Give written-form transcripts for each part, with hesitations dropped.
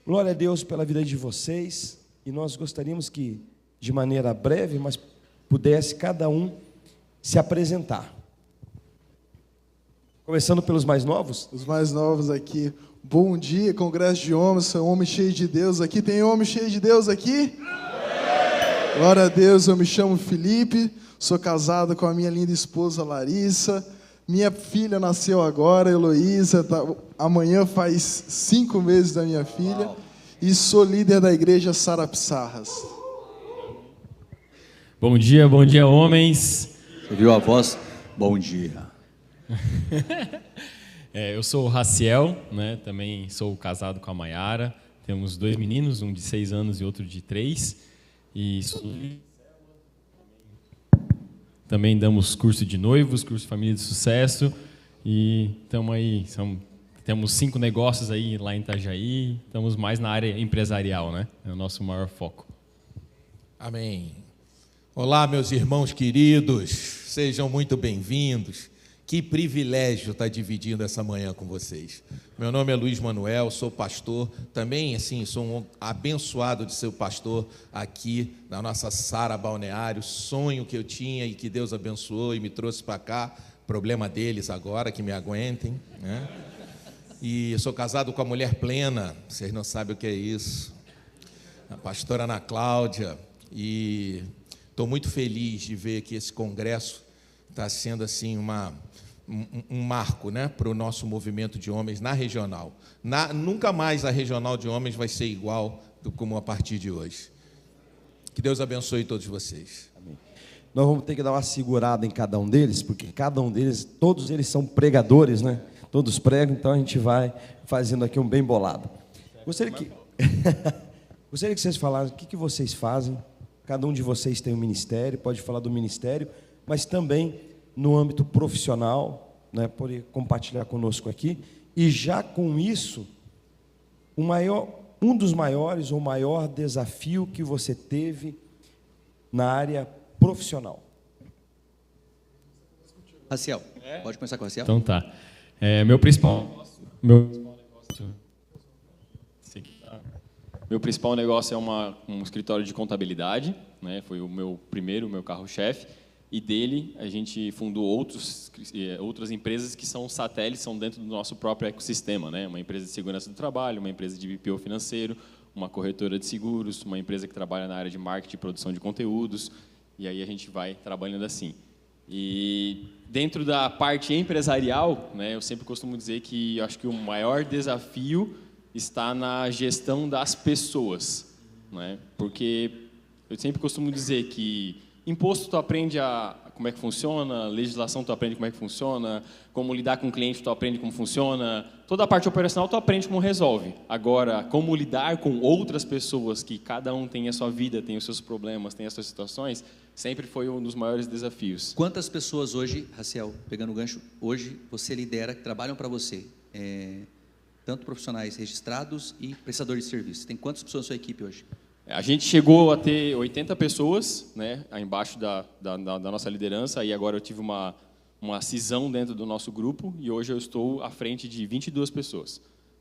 Glória a Deus pela vida de vocês, e nós gostaríamos que, de maneira breve, mas pudesse cada um se apresentar. Começando pelos mais novos. Os mais novos aqui. Bom dia, congresso de homens, sou um homem cheio de Deus aqui. Tem homem cheio de Deus aqui? Glória a Deus, eu me chamo Felipe, sou casado com a minha linda esposa Larissa. Minha filha nasceu agora, Heloísa, amanhã faz 5 meses da minha filha. E sou líder da igreja Sara Pissarras. Bom dia, homens. Você viu a voz? Bom dia. Eu sou o Raciel, né? Também sou casado com a Maiara. Temos 2 meninos, um de 6 anos e outro de 3. E também damos curso de noivos, curso de família de sucesso. E estamos aí, temos 5 negócios aí lá em Itajaí. Estamos mais na área empresarial, né? É o nosso maior foco. Amém. Olá, meus irmãos queridos. Sejam muito bem-vindos. Que privilégio estar dividindo essa manhã com vocês. Meu nome é Luiz Manuel, sou pastor. Também, assim, sou um abençoado de ser pastor aqui na nossa Sara Balneário. Sonho que eu tinha e que Deus abençoou e me trouxe para cá. Problema deles agora, que me aguentem, né? E eu sou casado com a mulher plena. Vocês não sabem o que é isso. A pastora Ana Cláudia. E estou muito feliz de ver que esse congresso está sendo assim um marco, né, para o nosso movimento de homens na regional. Nunca mais a regional de homens vai ser igual como a partir de hoje. Que Deus abençoe todos vocês. Amém. Nós vamos ter que dar uma segurada em cada um deles, porque cada um deles, todos eles são pregadores, né? Todos pregam, então a gente vai fazendo aqui um bem bolado. Gostaria que vocês falassem o que vocês fazem. Cada um de vocês tem um ministério, pode falar do ministério, mas também no âmbito profissional, né, pode compartilhar conosco aqui. E já com isso, um dos maiores ou maior desafio que você teve na área profissional. Raciel, pode começar com o Raciel? Então tá. Meu principal negócio é um escritório de contabilidade, né? Foi o meu carro-chefe. E dele, a gente fundou outras empresas que são satélites, são dentro do nosso próprio ecossistema, né? Uma empresa de segurança do trabalho, uma empresa de BPO financeiro, uma corretora de seguros, uma empresa que trabalha na área de marketing e produção de conteúdos, e aí a gente vai trabalhando assim. E dentro da parte empresarial, né, eu sempre costumo dizer que eu acho que o maior desafio está na gestão das pessoas, né? Porque eu sempre costumo dizer que imposto tu aprende como é que funciona, legislação tu aprende como é que funciona, como lidar com o cliente tu aprende como funciona, toda a parte operacional tu aprende como resolve. Agora, como lidar com outras pessoas, que cada um tem a sua vida, tem os seus problemas, tem as suas situações, sempre foi um dos maiores desafios. Quantas pessoas hoje, Raciel, pegando o gancho, hoje você lidera, que trabalham para você, tanto profissionais registrados e prestadores de serviços? Tem quantas pessoas na sua equipe hoje? A gente chegou a ter 80 pessoas, né, embaixo da nossa liderança, e agora eu tive uma cisão dentro do nosso grupo, e hoje eu estou à frente de 22 pessoas,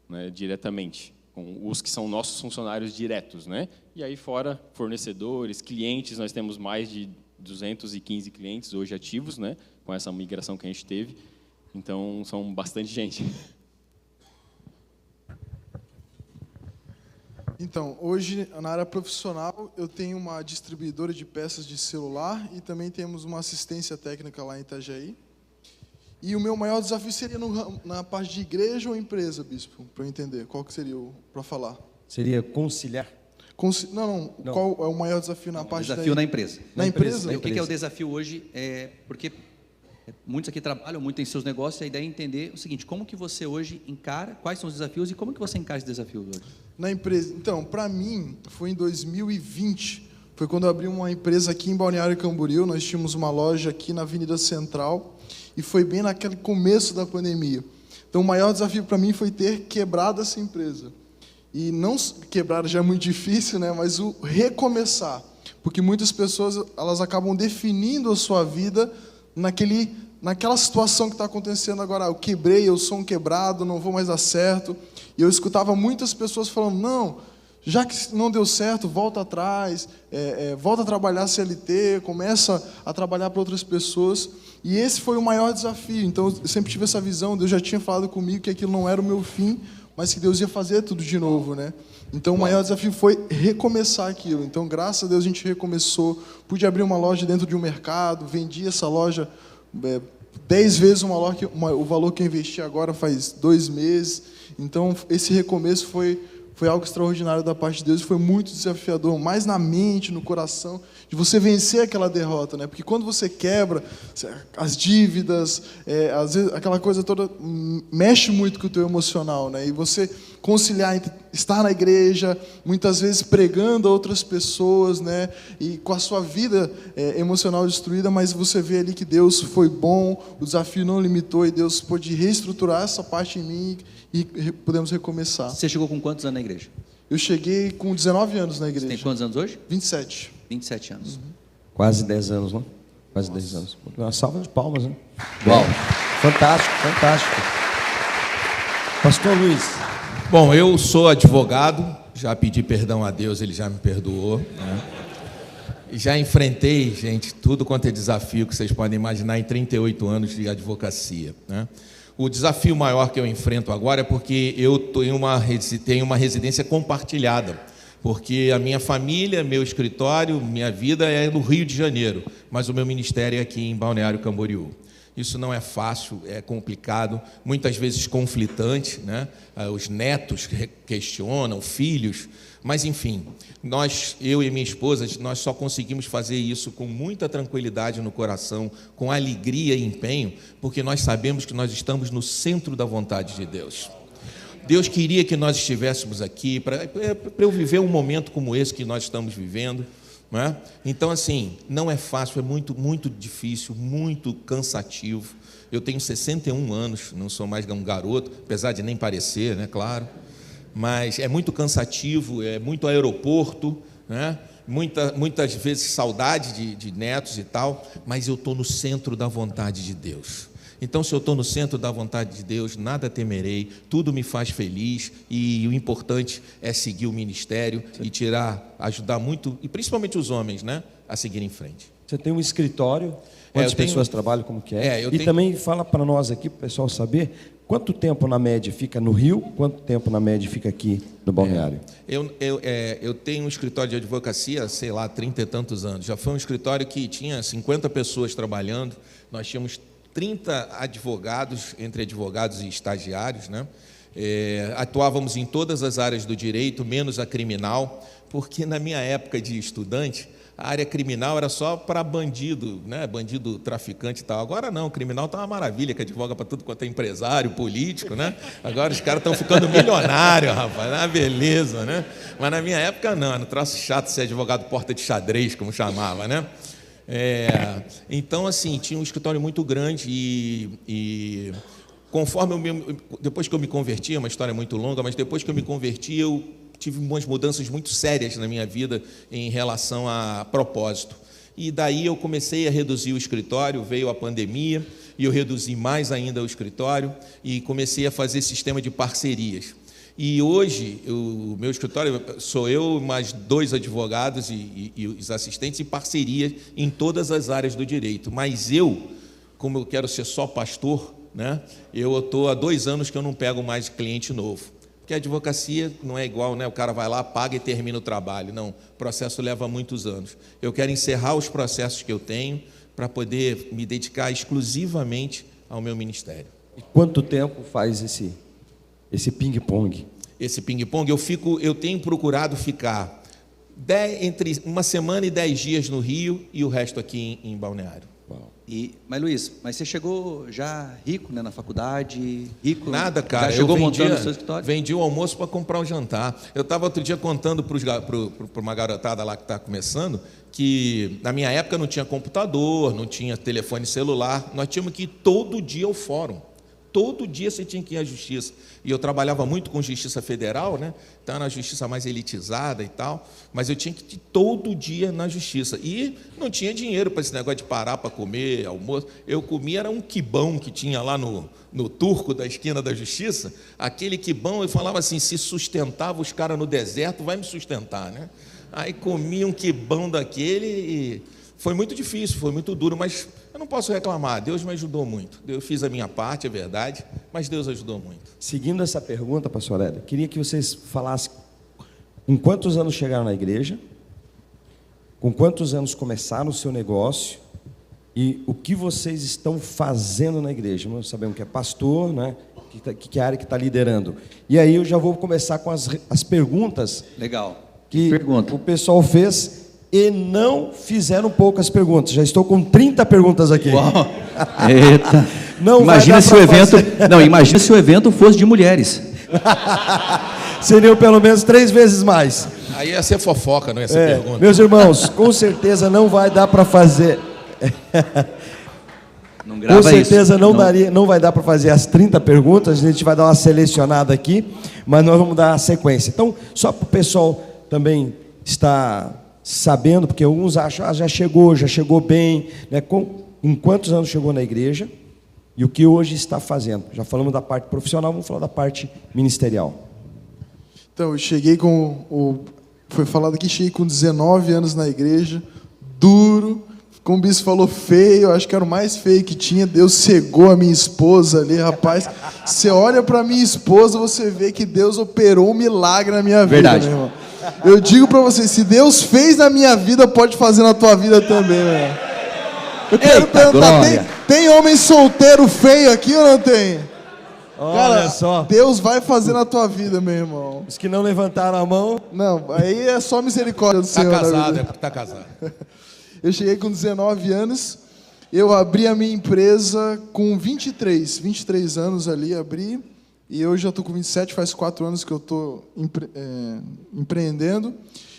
né, diretamente, com os que são nossos funcionários diretos, né? E aí fora fornecedores, clientes, nós temos mais de 215 clientes hoje ativos, né, com essa migração que a gente teve, então são bastante gente. Então, hoje, na área profissional, eu tenho uma distribuidora de peças de celular e também temos uma assistência técnica lá em Itajaí. E o meu maior desafio seria na parte de igreja ou empresa, bispo, para eu entender. Qual que seria para falar? Seria conciliar? Não. Qual é o maior desafio na parte desafio na empresa. Na empresa? O que é o desafio hoje? Porque muitos aqui trabalham, muitos têm seus negócios, e a ideia é entender o seguinte: como que você hoje encara, quais são os desafios e como que você encara esses desafios hoje? Na empresa, então, para mim, foi em 2020, foi quando eu abri uma empresa aqui em Balneário Camboriú. Nós tínhamos uma loja aqui na Avenida Central, e foi bem naquele começo da pandemia. Então, o maior desafio para mim foi ter quebrado essa empresa. E não quebrar já é muito difícil, né? Mas o recomeçar, porque muitas pessoas elas acabam definindo a sua vida naquele naquela situação que está acontecendo agora, eu quebrei, eu sou um quebrado, não vou mais dar certo. E eu escutava muitas pessoas falando, não, já que não deu certo, volta atrás, volta a trabalhar CLT, começa a trabalhar para outras pessoas. E esse foi o maior desafio. Então, eu sempre tive essa visão, Deus já tinha falado comigo que aquilo não era o meu fim, mas que Deus ia fazer tudo de novo, né? Então, o maior desafio foi recomeçar aquilo. Então, graças a Deus, a gente recomeçou. Pude abrir uma loja dentro de um mercado, vendi essa loja 10 vezes o valor que eu investi agora faz 2 meses. Então, esse recomeço foi algo extraordinário da parte de Deus, foi muito desafiador, mais na mente, no coração, de você vencer aquela derrota, né? Porque quando você quebra as dívidas, às vezes aquela coisa toda mexe muito com o teu emocional, né? E você conciliar entre estar na igreja, muitas vezes pregando a outras pessoas, né? E com a sua vida emocional destruída, mas você vê ali que Deus foi bom, o desafio não limitou e Deus pôde reestruturar essa parte em mim e podemos recomeçar. Você chegou com quantos anos na igreja? Eu cheguei com 19 anos na igreja. Você tem quantos anos hoje? 27. 27 anos. Quase 10 anos, não? Quase 10 anos. Uma salva de palmas, né? Uau. Fantástico, fantástico. Pastor Luiz. Bom, eu sou advogado, já pedi perdão a Deus, Ele já me perdoou, né? E já enfrentei, gente, tudo quanto é desafio que vocês podem imaginar em 38 anos de advocacia, né? O desafio maior que eu enfrento agora é porque eu tenho uma residência compartilhada, porque a minha família, meu escritório, minha vida é no Rio de Janeiro, mas o meu ministério é aqui em Balneário Camboriú. Isso não é fácil, é complicado, muitas vezes conflitante, né? Os netos questionam, filhos, mas enfim, eu e minha esposa, nós só conseguimos fazer isso com muita tranquilidade no coração, com alegria e empenho, porque nós sabemos que nós estamos no centro da vontade de Deus. Deus queria que nós estivéssemos aqui para eu viver um momento como esse que nós estamos vivendo, não é? Então, assim, não é fácil, é muito, muito difícil, muito cansativo. Eu tenho 61 anos, não sou mais um garoto, apesar de nem parecer, né, claro. Mas é muito cansativo, é muito aeroporto, né? Muitas vezes saudade de netos e tal, mas eu estou no centro da vontade de Deus. Então, se eu estou no centro da vontade de Deus, nada temerei, tudo me faz feliz, e o importante é seguir o ministério e ajudar muito, e principalmente os homens, né, a seguir em frente. Você tem um escritório, quantas pessoas trabalham, como que é? Também fala para nós aqui, para o pessoal saber, quanto tempo na média fica no Rio, quanto tempo na média fica aqui no Balneário? Eu tenho um escritório de advocacia, sei lá, 30 e tantos anos. Já foi um escritório que tinha 50 pessoas trabalhando, nós tínhamos 30 advogados, entre advogados e estagiários, né? Atuávamos em todas as áreas do direito, menos a criminal, porque na minha época de estudante, a área criminal era só para bandido, né? Bandido, traficante e tal. Agora não, o criminal está uma maravilha, que advoga para tudo quanto é empresário, político, né? Agora os caras estão ficando milionários, rapaz, uma beleza, né? Mas na minha época não, era um troço chato ser advogado porta de xadrez, como chamava, né? Então, assim, tinha um escritório muito grande e conforme depois que eu me converti, é uma história muito longa, mas depois que eu me converti, eu tive umas mudanças muito sérias na minha vida em relação a propósito. E daí eu comecei a reduzir o escritório, veio a pandemia, e eu reduzi mais ainda o escritório e comecei a fazer sistema de parcerias. E hoje, o meu escritório sou eu, mais 2 advogados e os assistentes, e parceria em todas as áreas do direito. Mas como eu quero ser só pastor, né, eu estou há 2 anos que eu não pego mais cliente novo. Porque a advocacia não é igual, né? O cara vai lá, paga e termina o trabalho. Não, o processo leva muitos anos. Eu quero encerrar os processos que eu tenho para poder me dedicar exclusivamente ao meu ministério. E quanto tempo faz esse ping-pong? Esse ping-pong, eu tenho procurado ficar entre 1 semana e 10 dias no Rio e o resto aqui em Balneário. Mas Luiz, você chegou já rico, né, na faculdade, rico? Nada, cara. Já chegou montando o seu escritório? Vendi o almoço para comprar o jantar. Eu estava outro dia contando para uma garotada lá que está começando que na minha época não tinha computador, não tinha telefone celular, nós tínhamos que ir todo dia ao fórum. Todo dia você tinha que ir à justiça. E eu trabalhava muito com justiça federal, né? Então era a justiça mais elitizada e tal. Mas eu tinha que ir todo dia na justiça. E não tinha dinheiro para esse negócio de parar para comer, almoço. Eu comia, era um quibão que tinha lá no Turco da esquina da justiça. Aquele quibão, eu falava assim, se sustentava os caras no deserto, vai me sustentar, né? Aí comia um quibão daquele e foi muito difícil, foi muito duro, mas eu não posso reclamar. Deus me ajudou muito. Eu fiz a minha parte, é verdade, mas Deus ajudou muito. Seguindo essa pergunta, pastor Hélio, queria que vocês falassem com quantos anos chegaram na igreja, com quantos anos começaram o seu negócio e o que vocês estão fazendo na igreja. Nós sabemos que é pastor, né? Que é a área que está liderando. E aí eu já vou começar com as perguntas. Legal. Que Pergunta. o pessoal fez e não fizeram poucas perguntas. Já estou com 30 perguntas aqui. Uau. Eita. Não imagina vai dar se o pra evento, fazer. não, imagina se o evento fosse de mulheres. Seriam pelo menos 3 vezes mais. Aí ia ser fofoca, não ia ser pergunta. Meus irmãos, com certeza não vai dar para fazer. Não grava Com certeza isso. não vai dar para fazer as 30 perguntas. A gente vai dar uma selecionada aqui, mas nós vamos dar a sequência. Então, só para o pessoal também estar sabendo, porque alguns acham, já chegou bem, né? Com quantos anos chegou na igreja e o que hoje está fazendo. Já falamos da parte profissional, vamos falar da parte ministerial. Então, eu cheguei foi falado aqui, cheguei com 19 anos na igreja, duro, como o bispo falou, feio, acho que era o mais feio que tinha. Deus cegou a minha esposa ali, rapaz. Você olha para minha esposa, você vê que Deus operou um milagre na minha vida, Verdade. meu irmão. Eu digo para você, se Deus fez na minha vida, pode fazer na tua vida também, meu irmão. Eu quero perguntar, glória. tem homem solteiro feio aqui ou não tem? Olha Cara, só, Deus vai fazer na tua vida, meu irmão. os que não levantaram a mão, Não, aí é só misericórdia do Está Senhor. na casado, vida. é porque está casado. Eu cheguei com 19 anos, eu abri a minha empresa com 23 anos ali, abri, e hoje eu estou com 27, faz 4 anos que eu estou empreendendo,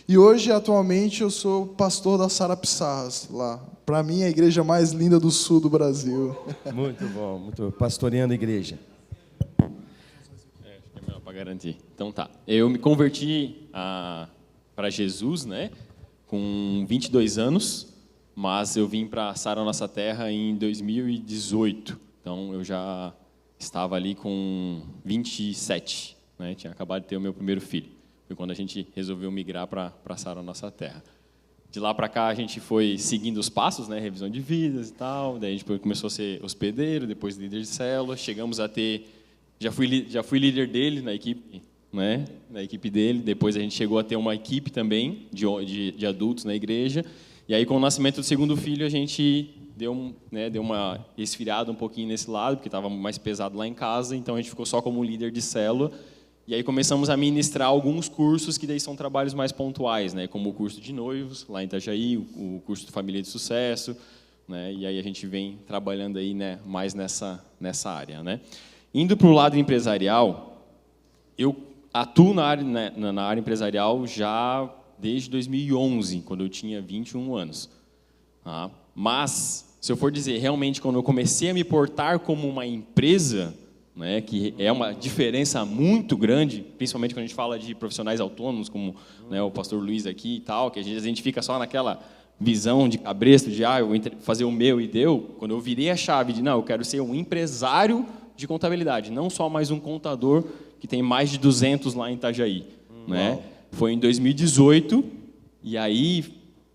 e hoje, atualmente, eu sou pastor da Sara Pissarras, lá. Para mim, é a igreja mais linda do sul do Brasil. muito bom, muito pastoreando a igreja. Acho que é melhor para garantir. Então tá. Eu me converti para Jesus, né? Com 22 anos, mas eu vim para Sara Nossa Terra em 2018. Então eu já estava ali com 27, né? Tinha acabado de ter o meu primeiro filho. Foi quando a gente resolveu migrar para Sara Nossa Terra. De lá para cá a gente foi seguindo os passos, né? Revisão de vidas e tal. Daí a gente começou a ser hospedeiro, depois líder de célula. Chegamos a ter, já fui líder dele na equipe, né? Na equipe dele. Depois a gente chegou a ter uma equipe também de adultos na igreja. E aí com o nascimento do segundo filho a gente deu uma esfriada um pouquinho nesse lado, porque estava mais pesado lá em casa. Então a gente ficou só como líder de célula. E aí começamos a ministrar alguns cursos que daí são trabalhos mais pontuais, né? Como o curso de noivos, lá em Itajaí, o curso de Família de Sucesso, né? E aí a gente vem trabalhando aí, né, mais nessa área, né? Indo para o lado empresarial, eu atuo na área empresarial já desde 2011, quando eu tinha 21 anos. Tá? Mas, se eu for dizer, realmente, quando eu comecei a me portar como uma empresa, né, que é uma diferença muito grande, principalmente quando a gente fala de profissionais autônomos, como, né, o pastor Luiz aqui e tal, que a gente fica só naquela visão de cabresto, de eu vou fazer o meu e deu. Quando eu virei a chave de, não, eu quero ser um empresário de contabilidade, não só mais um contador que tem mais de 200 lá em Itajaí. Né? Foi em 2018, e aí,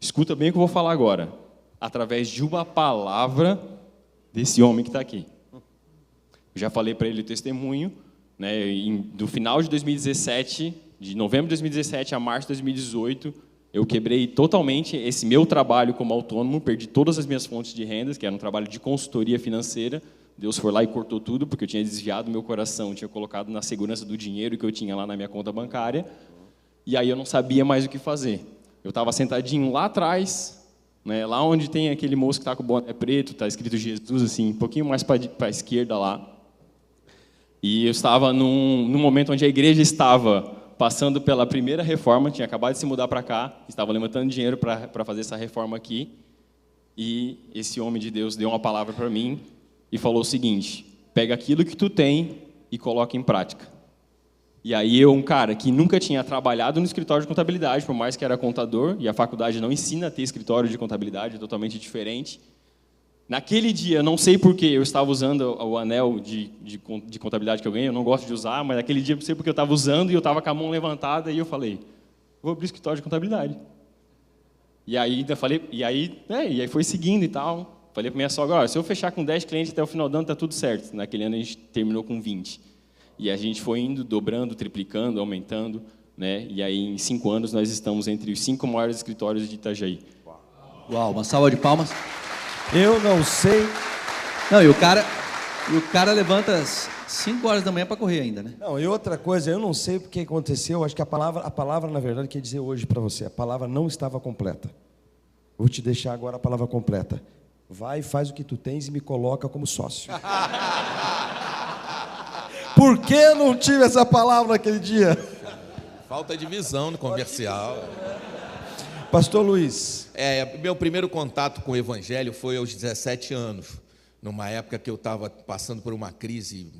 escuta bem o que eu vou falar agora, através de uma palavra desse homem que está aqui. Eu já falei para ele o testemunho, né, do final de 2017, de novembro de 2017 a março de 2018, eu quebrei totalmente esse meu trabalho como autônomo, perdi todas as minhas fontes de rendas, que era um trabalho de consultoria financeira. Deus foi lá e cortou tudo, porque eu tinha desviado meu coração, tinha colocado na segurança do dinheiro que eu tinha lá na minha conta bancária, e aí eu não sabia mais o que fazer. Eu estava sentadinho lá atrás, né, lá onde tem aquele moço que está com o boné preto, está escrito Jesus, assim, um pouquinho mais para a esquerda lá. E eu estava num momento onde a igreja estava passando pela primeira reforma, tinha acabado de se mudar para cá, estava levantando dinheiro para fazer essa reforma aqui, e esse homem de Deus deu uma palavra para mim e falou o seguinte: pega aquilo que tu tem e coloca em prática. E aí eu, um cara que nunca tinha trabalhado no escritório de contabilidade, por mais que era contador, e a faculdade não ensina a ter escritório de contabilidade, é totalmente diferente. Naquele dia, não sei porquê, eu estava usando o anel de contabilidade que eu ganhei, eu não gosto de usar, mas naquele dia, não sei porque eu estava usando e eu estava com a mão levantada e eu falei, vou abrir escritório de contabilidade. E aí foi seguindo e tal. Falei para minha sogra, se eu fechar com 10 clientes até o final do ano, está tudo certo. Naquele ano a gente terminou com 20. E a gente foi indo, dobrando, triplicando, aumentando, né? E aí, em 5 anos, nós estamos entre os 5 maiores escritórios de Itajaí. Uau, uma salva de palmas. Eu não sei. Não, e o cara levanta às 5 horas da manhã para correr ainda, né? Não, e outra coisa, eu não sei o que aconteceu, acho que a palavra, na verdade, quer dizer hoje para você, a palavra não estava completa. Vou te deixar agora a palavra completa. Vai, faz o que tu tens e me coloca como sócio. Por que eu não tive essa palavra naquele dia? Falta de visão no comercial. Pastor Luiz. Meu primeiro contato com o evangelho foi aos 17 anos, numa época que eu estava passando por uma crise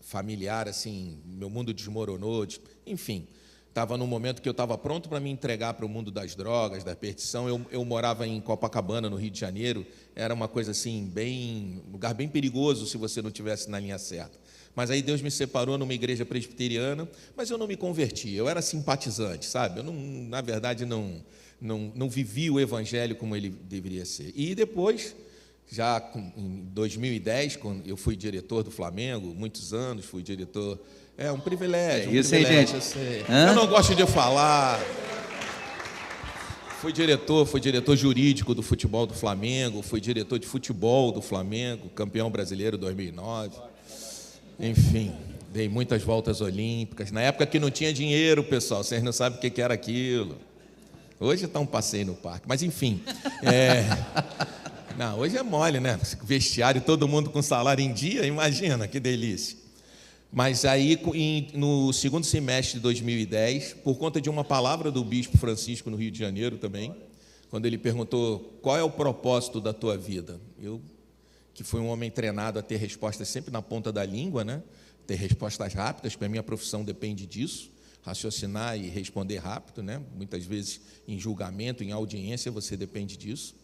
familiar, assim, meu mundo desmoronou, enfim, estava num momento que eu estava pronto para me entregar para o mundo das drogas, da perdição. Eu morava em Copacabana, no Rio de Janeiro, era uma coisa assim, um lugar bem perigoso se você não estivesse na linha certa. Mas aí Deus me separou numa igreja presbiteriana, mas eu não me converti, eu era simpatizante, sabe? Eu, na verdade, não vivi o evangelho como ele deveria ser. E depois, já em 2010, quando eu fui diretor do Flamengo, muitos anos, fui diretor... É um privilégio. Isso aí, gente. Eu não gosto de falar. Fui diretor jurídico do futebol do Flamengo, fui diretor de futebol do Flamengo, campeão brasileiro 2009. Enfim, dei muitas voltas olímpicas. Na época que não tinha dinheiro, pessoal, vocês não sabem o que era aquilo. Hoje está um passeio no parque, mas enfim. Não, hoje é mole, né? Vestiário, todo mundo com salário em dia, imagina, que delícia. Mas aí, no segundo semestre de 2010, por conta de uma palavra do Bispo Francisco no Rio de Janeiro também, quando ele perguntou qual é o propósito da tua vida, eu, que fui um homem treinado a ter respostas sempre na ponta da língua, né? Ter respostas rápidas, porque a minha profissão depende disso, raciocinar e responder rápido, né? Muitas vezes em julgamento, em audiência, você depende disso.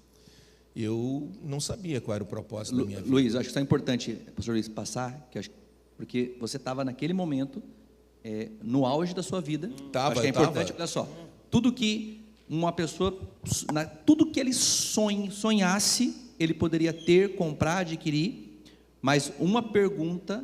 Eu não sabia qual era o propósito da minha vida. Luiz, acho que isso é importante, pastor Luiz, passar, porque você estava naquele momento, no auge da sua vida. Acho que é importante, olha só, tudo que uma pessoa, tudo que ele sonhasse, ele poderia ter, comprar, adquirir, mas uma pergunta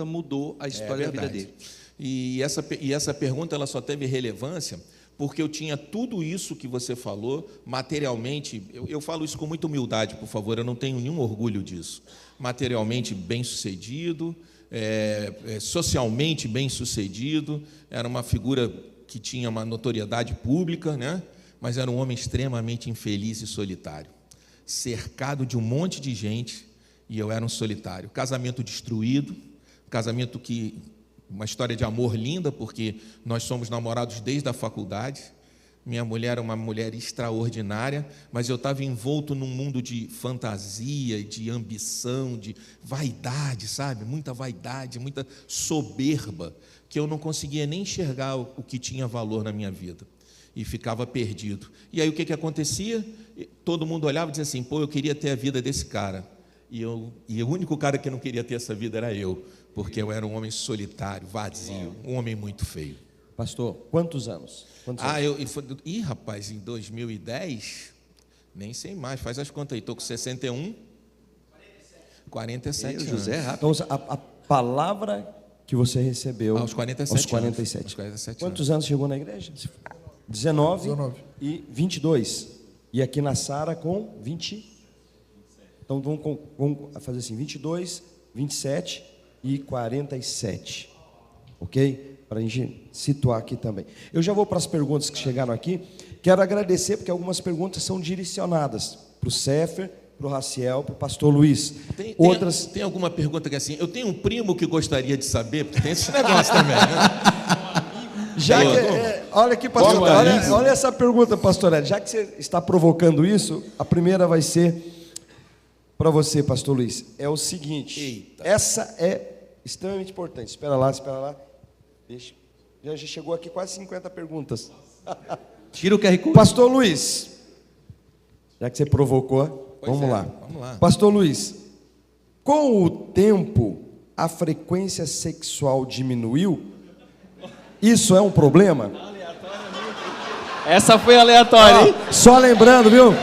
mudou a história da vida dele. E essa pergunta ela só teve relevância porque eu tinha tudo isso que você falou materialmente. Eu falo isso com muita humildade, por favor, eu não tenho nenhum orgulho disso. Materialmente bem-sucedido, socialmente bem-sucedido, era uma figura que tinha uma notoriedade pública, né? Mas era um homem extremamente infeliz e solitário, cercado de um monte de gente, e eu era um solitário. Casamento destruído, casamento uma história de amor linda, porque nós somos namorados desde a faculdade. Minha mulher era uma mulher extraordinária, mas eu estava envolto num mundo de fantasia, de ambição, de vaidade, sabe? Muita vaidade, muita soberba, que eu não conseguia nem enxergar o que tinha valor na minha vida. E ficava perdido. E aí o que acontecia? Todo mundo olhava e dizia assim, eu queria ter a vida desse cara. E o único cara que não queria ter essa vida era eu, porque eu era um homem solitário, vazio, um homem muito feio. Pastor, quantos anos? Rapaz, em 2010, nem sei mais, faz as contas aí, estou com 61, 47 anos. José, rápido. Então, a palavra que você recebeu aos 47 anos. Quantos anos chegou na igreja? 19 e 22. E aqui na Sara com 20. Então vamos fazer assim, 22, 27 e 47. Ok? Para a gente situar aqui também. Eu já vou para as perguntas que chegaram aqui. Quero agradecer, porque algumas perguntas são direcionadas para o Sefer, para o Raciel, para o pastor Luiz. Tem alguma pergunta que é assim, eu tenho um primo que gostaria de saber, porque tem esse negócio também, né? Olha aqui, pastor, olha essa pergunta, pastor Hélio. Já que você está provocando isso, a primeira vai ser para você, pastor Luiz, é o seguinte. Eita. Essa é extremamente importante. Espera lá. Deixa. Já chegou aqui quase 50 perguntas. Tira o QR Code. Pastor Luiz, já que você provocou, vamos lá. Pastor Luiz, com o tempo, a frequência sexual diminuiu? Isso é um problema? Essa foi aleatória, hein? Só lembrando, viu?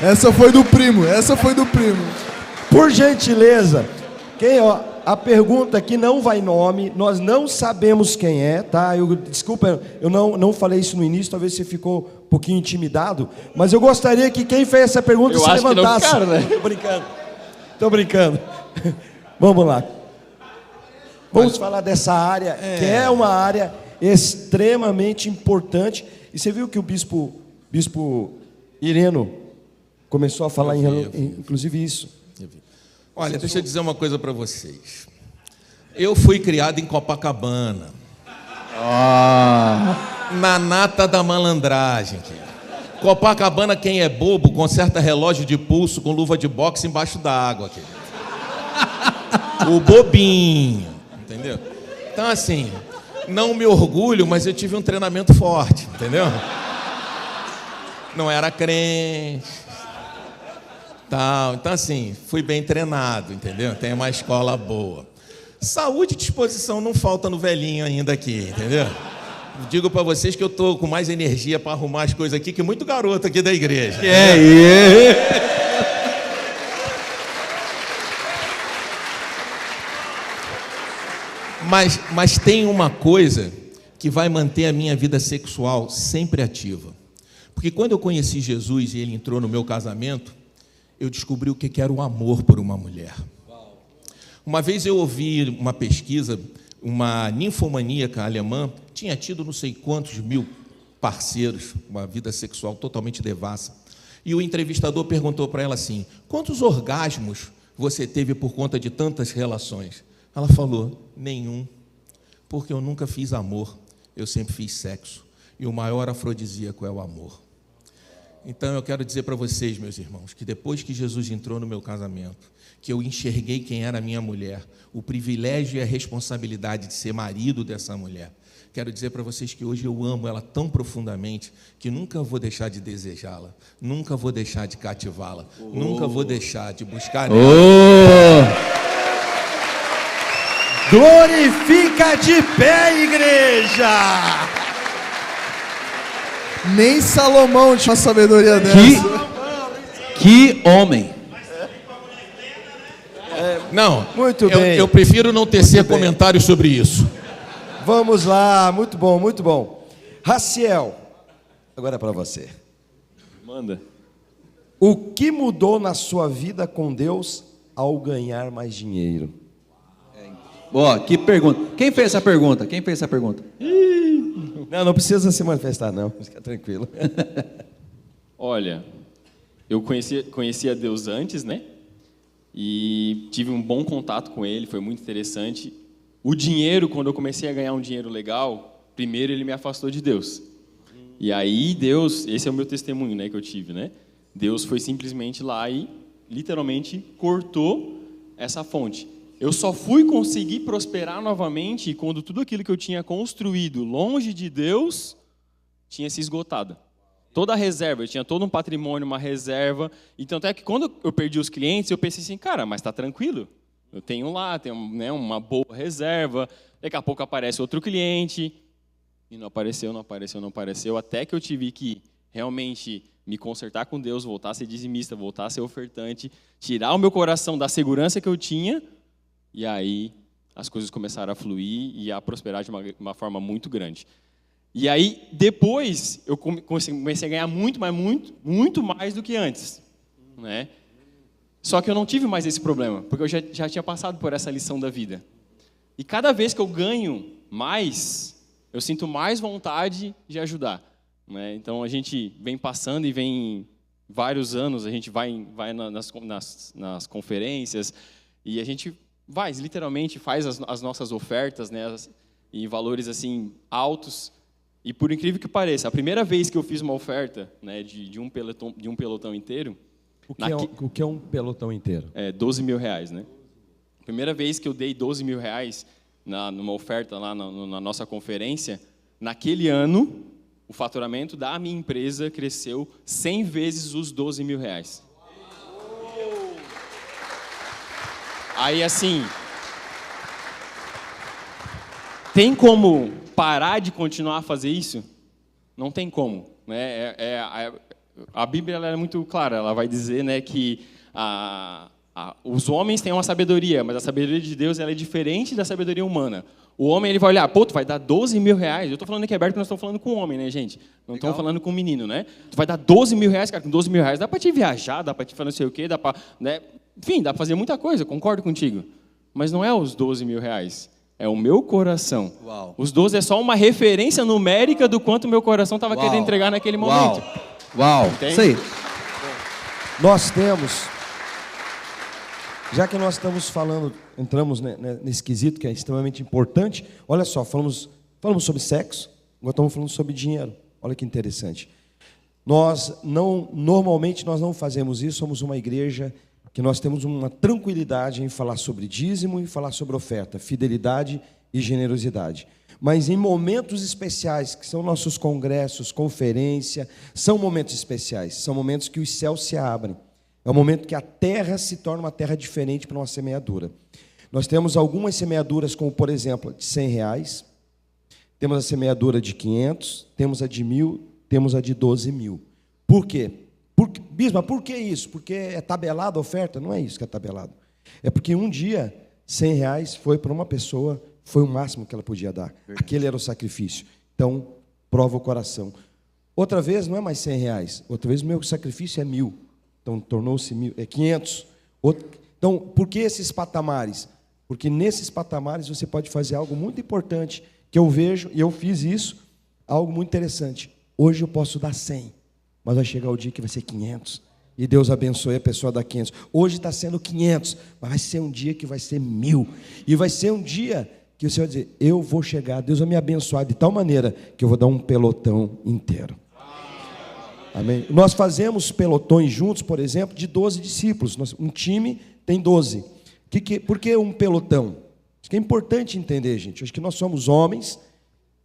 Essa foi do primo. Por gentileza, a pergunta aqui não vai nome, nós não sabemos quem é, tá? Desculpa, eu não falei isso no início, talvez você ficou um pouquinho intimidado, mas eu gostaria que quem fez essa pergunta se levantasse. Que não ficaram, né? Tô brincando. Vamos lá. Vamos falar dessa área, que é uma área extremamente importante. E você viu que o bispo Ireno começou a falar inclusive isso. Olha, deixa eu dizer uma coisa para vocês. Eu fui criado em Copacabana. Na nata da malandragem. Copacabana, quem é bobo, conserta relógio de pulso com luva de boxe embaixo da água. O bobinho, entendeu? Então, assim, não me orgulho, mas eu tive um treinamento forte, entendeu? Não era crente. Tal. Então, assim, fui bem treinado, entendeu? Tenho uma escola boa. Saúde e disposição não falta no velhinho ainda aqui, entendeu? Digo para vocês que eu tô com mais energia para arrumar as coisas aqui que muito garoto aqui da igreja. Mas tem uma coisa que vai manter a minha vida sexual sempre ativa. Porque quando eu conheci Jesus e ele entrou no meu casamento, eu descobri o que era o amor por uma mulher. Uma vez eu ouvi uma pesquisa, uma ninfomaníaca alemã tinha tido não sei quantos mil parceiros, uma vida sexual totalmente devassa. E o entrevistador perguntou para ela assim: quantos orgasmos você teve por conta de tantas relações? Ela falou: nenhum, porque eu nunca fiz amor, eu sempre fiz sexo. E o maior afrodisíaco é o amor. Então eu quero dizer para vocês, meus irmãos, que depois que Jesus entrou no meu casamento, que eu enxerguei quem era a minha mulher, o privilégio e a responsabilidade de ser marido dessa mulher, quero dizer para vocês que hoje eu amo ela tão profundamente que nunca vou deixar de desejá-la, nunca vou deixar de cativá-la, nunca vou deixar de buscar ela. Glorifica de pé, igreja! Nem Salomão tinha uma sabedoria dessa. Que homem! Não, muito bem. Eu prefiro não tecer comentários sobre isso. Vamos lá, muito bom, muito bom. Raciel, agora é para você. Manda. O que mudou na sua vida com Deus ao ganhar mais dinheiro? Boa, que pergunta. Quem fez essa pergunta? Não precisa se manifestar, não. Fica tranquilo. Olha, eu conhecia Deus antes, né? E tive um bom contato com Ele, foi muito interessante. O dinheiro, quando eu comecei a ganhar um dinheiro legal, primeiro Ele me afastou de Deus. E aí Deus, esse é o meu testemunho, né, que eu tive, né? Deus foi simplesmente lá e literalmente cortou essa fonte. Eu só fui conseguir prosperar novamente quando tudo aquilo que eu tinha construído longe de Deus tinha se esgotado. Toda a reserva, eu tinha todo um patrimônio, uma reserva. Então, até que quando eu perdi os clientes, eu pensei assim, cara, mas está tranquilo. Eu tenho lá, tenho, né, uma boa reserva. Daqui a pouco aparece outro cliente. E não apareceu. Até que eu tive que realmente me consertar com Deus, voltar a ser dizimista, voltar a ser ofertante, tirar o meu coração da segurança que eu tinha. E aí as coisas começaram a fluir e a prosperar de uma forma muito grande. E aí, depois, eu comecei a ganhar muito mais do que antes. Né? Só que eu não tive mais esse problema, porque eu já tinha passado por essa lição da vida. E cada vez que eu ganho mais, eu sinto mais vontade de ajudar. Né? Então, a gente vem passando e vem vários anos, a gente vai nas conferências e a gente literalmente faz as nossas ofertas, né, em valores assim altos. E por incrível que pareça, a primeira vez que eu fiz uma oferta, né, de um pelotão inteiro... O que é um pelotão inteiro? É 12 mil reais, né? Primeira vez que eu dei 12 mil reais numa oferta lá na nossa conferência, naquele ano, o faturamento da minha empresa cresceu 100 vezes os 12 mil reais. Aí, assim, tem como parar de continuar a fazer isso? Não tem como, né? A Bíblia ela é muito clara, ela vai dizer, né, que os homens têm uma sabedoria, mas a sabedoria de Deus ela é diferente da sabedoria humana. O homem ele vai olhar, pô, tu vai dar 12 mil reais. Eu estou falando aqui aberto, porque nós estamos falando com o homem, né, gente? Não estamos falando com o menino, né? Tu vai dar 12 mil reais, cara, com 12 mil reais dá para te viajar, dá para te fazer não sei o quê, dá para, né? Enfim, dá para fazer muita coisa, concordo contigo. Mas não é os 12 mil reais, é o meu coração. Uau. Os 12 é só uma referência numérica do quanto o meu coração estava querendo entregar naquele momento. Uau, entende? Isso aí. Nós temos, já que nós estamos falando, entramos nesse quesito que é extremamente importante, olha só, falamos sobre sexo, agora estamos falando sobre dinheiro, olha que interessante. Normalmente nós não fazemos isso, somos uma igreja que nós temos uma tranquilidade em falar sobre dízimo e falar sobre oferta, fidelidade e generosidade. Mas em momentos especiais, que são nossos congressos, conferência, são momentos especiais, são momentos que os céus se abrem. É o momento que a terra se torna uma terra diferente para uma semeadura. Nós temos algumas semeaduras, como por exemplo, de 100 reais, temos a semeadura de 500, temos a de 1.000, temos a de 12 mil. Por quê? Bisma, por que isso? Porque é tabelado a oferta? Não é isso que é tabelado. É porque um dia, 100 reais foi para uma pessoa, foi o máximo que ela podia dar. Verdade. Aquele era o sacrifício. Então, prova o coração. Outra vez, não é mais 100 reais. Outra vez, o meu sacrifício é 1.000. Então, tornou-se 500. Então, por que esses patamares? Porque nesses patamares você pode fazer algo muito importante, que eu vejo, e eu fiz isso, algo muito interessante. Hoje eu posso dar 100, mas vai chegar o dia que vai ser 500. E Deus abençoe a pessoa da 500. Hoje está sendo 500, mas vai ser um dia que vai ser 1.000. E vai ser um dia que o Senhor vai dizer, eu vou chegar, Deus vai me abençoar de tal maneira que eu vou dar um pelotão inteiro. Amém? Nós fazemos pelotões juntos, por exemplo, de 12 discípulos. Um time tem 12. Por que um pelotão? Acho que é importante entender, gente. Acho que nós somos homens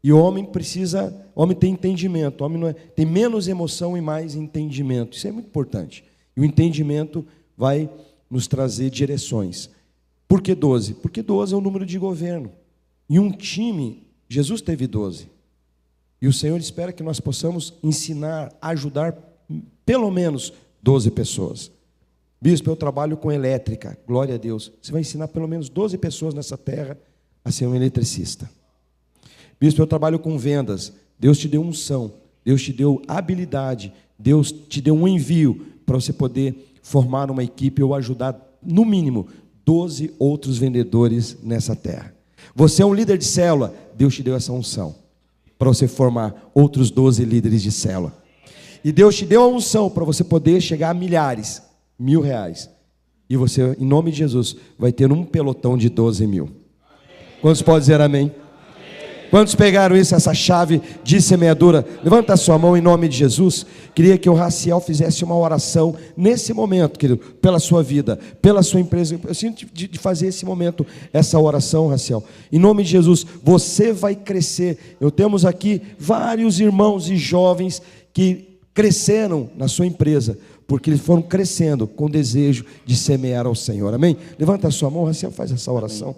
e o homem tem entendimento. O homem tem menos emoção e mais entendimento. Isso é muito importante. E o entendimento vai nos trazer direções. Por que 12? Porque 12 é o número de governo. E um time, Jesus teve 12. E o Senhor espera que nós possamos ensinar, ajudar pelo menos 12 pessoas. Bispo, eu trabalho com elétrica, glória a Deus. Você vai ensinar pelo menos 12 pessoas nessa terra a ser um eletricista. Bispo, eu trabalho com vendas. Deus te deu unção, Deus te deu habilidade, Deus te deu um envio para você poder formar uma equipe ou ajudar, no mínimo, 12 outros vendedores nessa terra. Você é um líder de célula, Deus te deu essa unção para você formar outros 12 líderes de célula. E Deus te deu a unção para você poder chegar a milhares, 1.000 reais. E você, em nome de Jesus, vai ter um pelotão de 12 mil. Amém. Quantos podem dizer amém? Quantos pegaram isso, essa chave de semeadura? Levanta a sua mão em nome de Jesus. Queria que o Raciel fizesse uma oração nesse momento, querido, pela sua vida, pela sua empresa. Eu sinto de fazer esse momento, essa oração, Raciel. Em nome de Jesus, você vai crescer. Temos aqui vários irmãos e jovens que cresceram na sua empresa, porque eles foram crescendo com desejo de semear ao Senhor. Amém? Levanta a sua mão, Raciel, faz essa oração.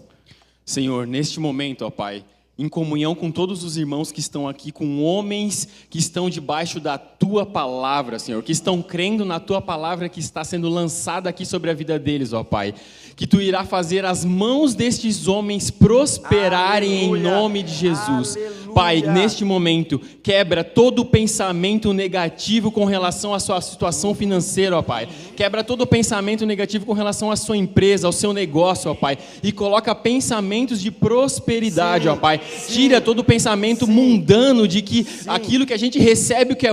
Senhor, neste momento, ó Pai, em comunhão com todos os irmãos que estão aqui, com homens que estão debaixo da Tua palavra, Senhor, que estão crendo na Tua palavra que está sendo lançada aqui sobre a vida deles, ó Pai, que Tu irá fazer as mãos destes homens prosperarem. Aleluia. Em nome de Jesus. Aleluia. Pai, neste momento, quebra todo o pensamento negativo com relação à sua situação financeira, ó Pai, quebra todo o pensamento negativo com relação à sua empresa, ao seu negócio, ó Pai, e coloca pensamentos de prosperidade, ó Pai. Tira todo o pensamento mundano de que aquilo que a gente recebe, o que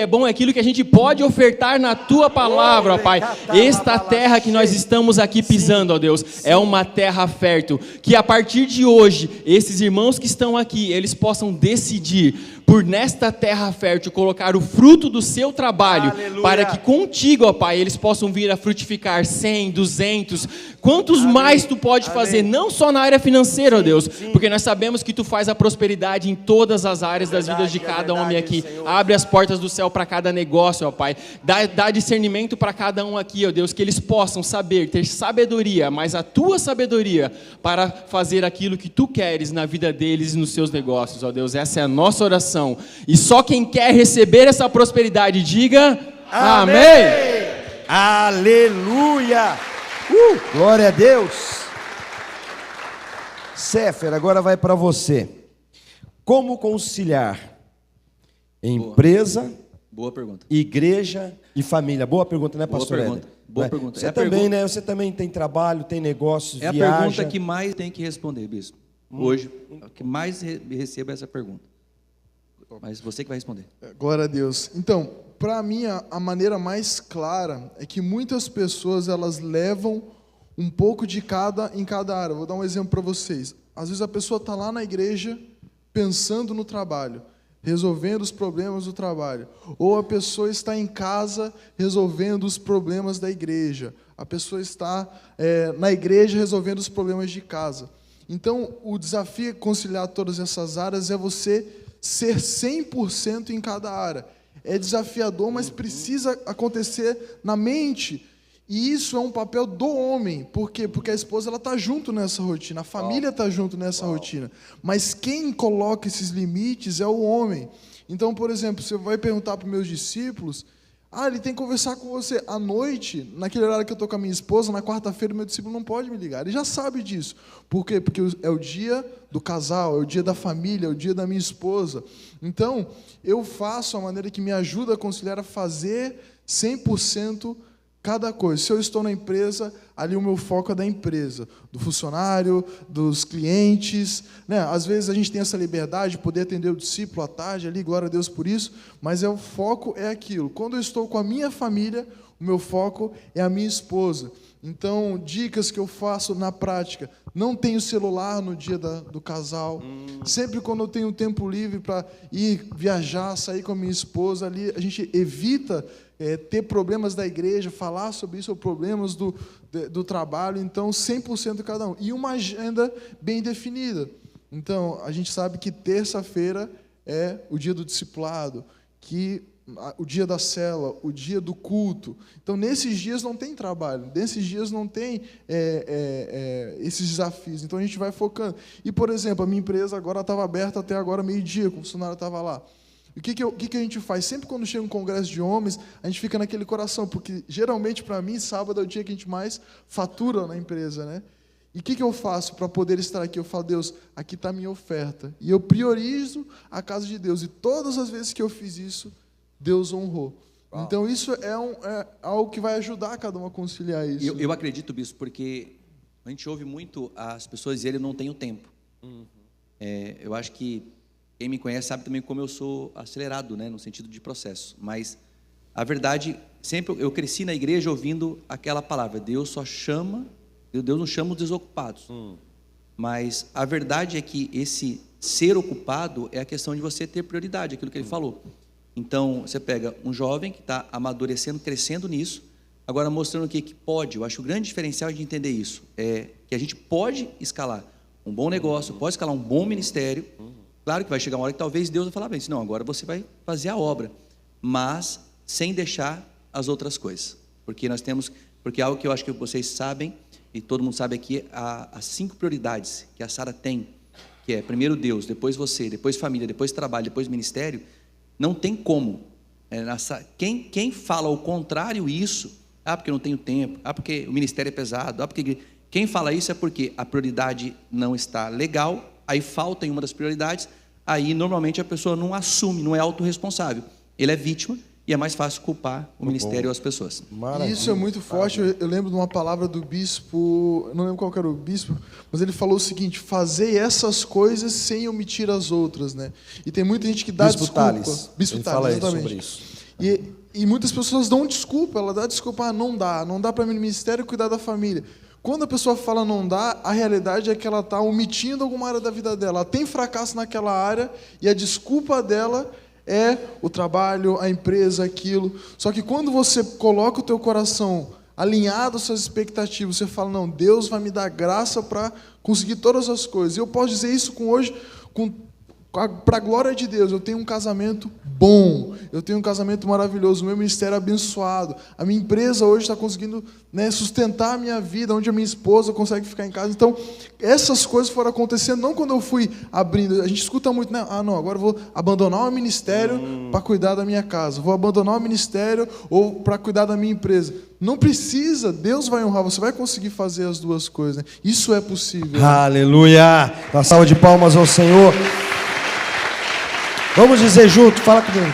é bom é aquilo que a gente pode ofertar na Tua palavra, ó Pai. Esta terra que nós estamos aqui pisando, ó Deus, é uma terra fértil, que a partir de hoje, esses irmãos que estão aqui, eles possam possam decidir por nesta terra fértil colocar o fruto do seu trabalho, Aleluia. para que contigo, ó Pai, eles possam vir a frutificar 100, 200, quantos Amém. mais tu pode fazer, Amém. não só na área financeira, ó Deus, sim. porque nós sabemos que tu faz a prosperidade em todas as áreas das vidas de cada homem aqui. Senhor. Abre as portas do céu para cada negócio, ó Pai. Dá discernimento para cada um aqui, ó Deus, que eles possam saber, ter sabedoria, mas a tua sabedoria para fazer aquilo que tu queres na vida deles e nos seus negócios, ó Deus. Essa é a nossa oração. E só quem quer receber essa prosperidade, diga amém. Aleluia! Glória a Deus! Séfer, agora vai para você. Como conciliar empresa, Boa pergunta. igreja e família? Boa pergunta, né, Boa pastor pergunta. Éder? Boa Né? pergunta. Você É a também, pergunta- né? Você também tem trabalho, tem negócios, É a viaja. pergunta que mais tem que responder, bispo. Hoje, o que mais recebo é essa pergunta. Mas você que vai responder. Glória a Deus. Então, para mim, a maneira mais clara é que muitas pessoas elas levam um pouco de cada em cada área. Vou dar um exemplo para vocês. Às vezes a pessoa está lá na igreja pensando no trabalho, resolvendo os problemas do trabalho. Ou a pessoa está em casa resolvendo os problemas da igreja. A pessoa está na igreja resolvendo os problemas de casa. Então, o desafio é conciliar todas essas áreas é você ser 100% em cada área. É desafiador, mas precisa acontecer na mente. E isso é um papel do homem. Por quê? Porque a esposa está junto nessa rotina, a família está junto nessa rotina. Mas quem coloca esses limites é o homem. Então, por exemplo, você vai perguntar para os meus discípulos, ele tem que conversar com você à noite, naquele horário que eu estou com a minha esposa, na quarta-feira, meu discípulo não pode me ligar. Ele já sabe disso. Por quê? Porque é o dia do casal, é o dia da família, é o dia da minha esposa. Então, eu faço a maneira que me ajuda a conciliar a fazer 100% cada coisa. Se eu estou na empresa, ali o meu foco é da empresa, do funcionário, dos clientes, né? Às vezes a gente tem essa liberdade de poder atender o discípulo à tarde ali, glória a Deus por isso, mas o foco é aquilo. Quando eu estou com a minha família, o meu foco é a minha esposa. Então, dicas que eu faço na prática: não tenho celular no dia do casal. Sempre quando eu tenho tempo livre para ir viajar, sair com a minha esposa, ali a gente evita ter problemas da igreja, falar sobre isso, ou problemas do trabalho. Então, 100% cada um. E uma agenda bem definida. Então, a gente sabe que terça-feira é o dia do discipulado, o dia da célula, o dia do culto. Então, nesses dias não tem trabalho, nesses dias não tem esses desafios. Então, a gente vai focando. E, por exemplo, a minha empresa agora estava aberta até agora meio-dia, o funcionário estava lá. O que a gente faz? Sempre quando chega um congresso de homens, a gente fica naquele coração, porque geralmente, para mim, sábado é o dia que a gente mais fatura na empresa, né? E o que eu faço para poder estar aqui? Eu falo: Deus, aqui está a minha oferta. E eu priorizo a casa de Deus. E todas as vezes que eu fiz isso, Deus honrou. Uau. Então, isso é algo que vai ajudar cada um a conciliar isso. Eu acredito, bispo, porque a gente ouve muito as pessoas dizerem: eu não tenho tempo. Eu acho que quem me conhece sabe também como eu sou acelerado, né, no sentido de processo. Mas a verdade, sempre eu cresci na igreja ouvindo aquela palavra: Deus não chama os desocupados. Mas a verdade é que esse ser ocupado é a questão de você ter prioridade, aquilo que ele falou. Então, você pega um jovem que está amadurecendo, crescendo nisso, agora mostrando o que pode. Eu acho que o grande diferencial de entender isso é que a gente pode escalar um bom negócio, pode escalar um bom ministério. Claro que vai chegar uma hora que talvez Deus vai falar bem, não, agora você vai fazer a obra, mas sem deixar as outras coisas. Porque algo que eu acho que vocês sabem, e todo mundo sabe aqui, as 5 prioridades que a Sara tem, que é primeiro Deus, depois você, depois família, depois trabalho, depois ministério. Não tem como. Quem fala o contrário isso, porque eu não tenho tempo, porque o ministério é pesado, porque... Quem fala isso é porque a prioridade não está legal, aí falta em uma das prioridades, aí normalmente a pessoa não assume, não é autorresponsável. Ele é vítima e é mais fácil culpar o ministério ou as pessoas. Maravilha. Isso é muito forte. Eu lembro de uma palavra do bispo, não lembro qual era o bispo, mas ele falou o seguinte: fazei essas coisas sem omitir as outras, né? E tem muita gente que dá Bispo desculpa. Tales. Bispo Ele Tales, fala exatamente. sobre isso. E muitas pessoas dão desculpa, ela dá desculpa: não dá para mim no ministério cuidar da família. Quando a pessoa fala não dá, a realidade é que ela está omitindo alguma área da vida dela. Ela tem fracasso naquela área e a desculpa dela é o trabalho, a empresa, aquilo. Só que quando você coloca o teu coração alinhado às suas expectativas, você fala, não, Deus vai me dar graça para conseguir todas as coisas. E eu posso dizer isso para a glória de Deus. Eu tenho um casamento bom, eu tenho um casamento maravilhoso, o meu ministério é abençoado, a minha empresa hoje está conseguindo, né, sustentar a minha vida, onde a minha esposa consegue ficar em casa. Então, essas coisas foram acontecendo, não quando eu fui abrindo. A gente escuta muito, né? Não, agora eu vou abandonar o ministério para cuidar da minha casa, vou abandonar o ministério ou para cuidar da minha empresa. Não precisa, Deus vai honrar, você vai conseguir fazer as duas coisas, né? Isso é possível. Aleluia! Uma salva de palmas ao Senhor. Vamos dizer junto, fala comigo.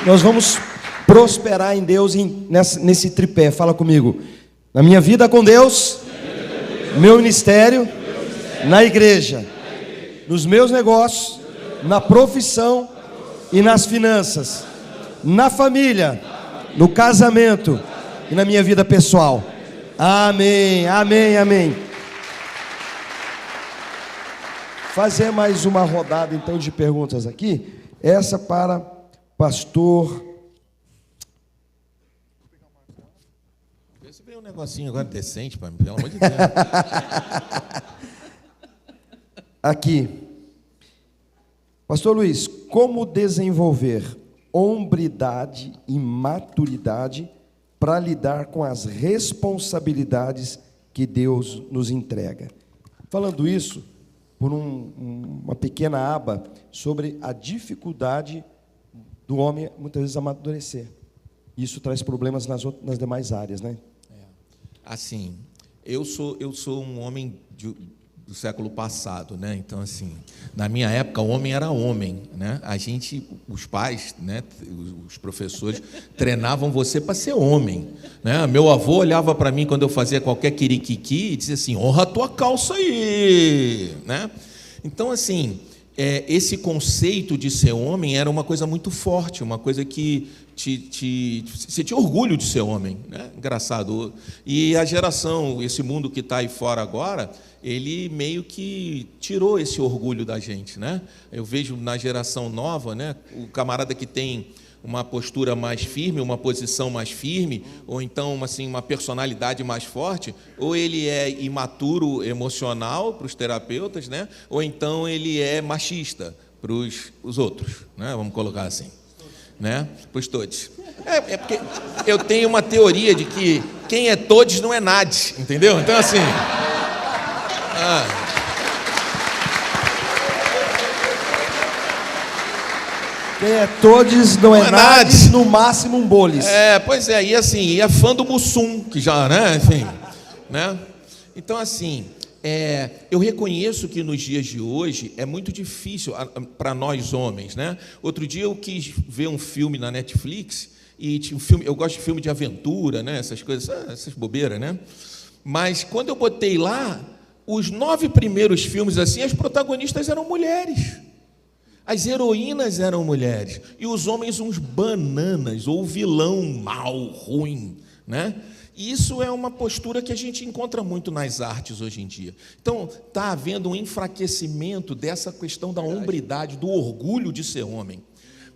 Nós vamos prosperar em Deus nesse tripé. Fala comigo. Na minha vida com Deus, meu ministério, na igreja, nos meus negócios, na profissão e nas finanças, na família, no casamento e na minha vida pessoal. Amém, amém, amém. Fazer mais uma rodada então de perguntas aqui. Essa para pastor. Vê se vem um negocinho agora decente para mim, pelo amor de Deus. Aqui. Pastor Luiz, como desenvolver hombridade e maturidade para lidar com as responsabilidades que Deus nos entrega? Falando isso, por uma pequena aba sobre a dificuldade do homem, muitas vezes, amadurecer. Isso traz problemas nas demais áreas, né? Assim, eu sou um homem do século passado, né? Então, assim, na minha época, o homem era homem, né? Os pais, né, os professores, treinavam você para ser homem, né? Meu avô olhava para mim quando eu fazia qualquer quiriquiqui e dizia assim, honra a tua calça aí, né? Então, assim, esse conceito de ser homem era uma coisa muito forte, uma coisa que você tinha orgulho de ser homem, né? Engraçado. E a geração, esse mundo que está aí fora agora, ele meio que tirou esse orgulho da gente, né? Eu vejo na geração nova, né, o camarada que tem uma postura mais firme, uma posição mais firme, ou então assim, uma personalidade mais forte, ou ele é imaturo emocional para os terapeutas, né? Ou então ele é machista para os outros, né? Vamos colocar assim, né? Para os todos. É porque eu tenho uma teoria de que quem é todos não é nades, entendeu? Então assim... Quem é todes não é nada, no máximo um boles. Pois é, e assim, e é fã do Mussum, que já, né, enfim, né? Então, assim, eu reconheço que nos dias de hoje é muito difícil para nós homens, né? Outro dia eu quis ver um filme na Netflix, e tinha um filme, eu gosto de filme de aventura, né, essas coisas, essas bobeiras, né? Mas quando eu botei lá, os 9 primeiros filmes, assim, as protagonistas eram mulheres. As heroínas eram mulheres. E os homens uns bananas, ou vilão mau, ruim, né? E isso é uma postura que a gente encontra muito nas artes hoje em dia. Então, está havendo um enfraquecimento dessa questão da hombridade, do orgulho de ser homem.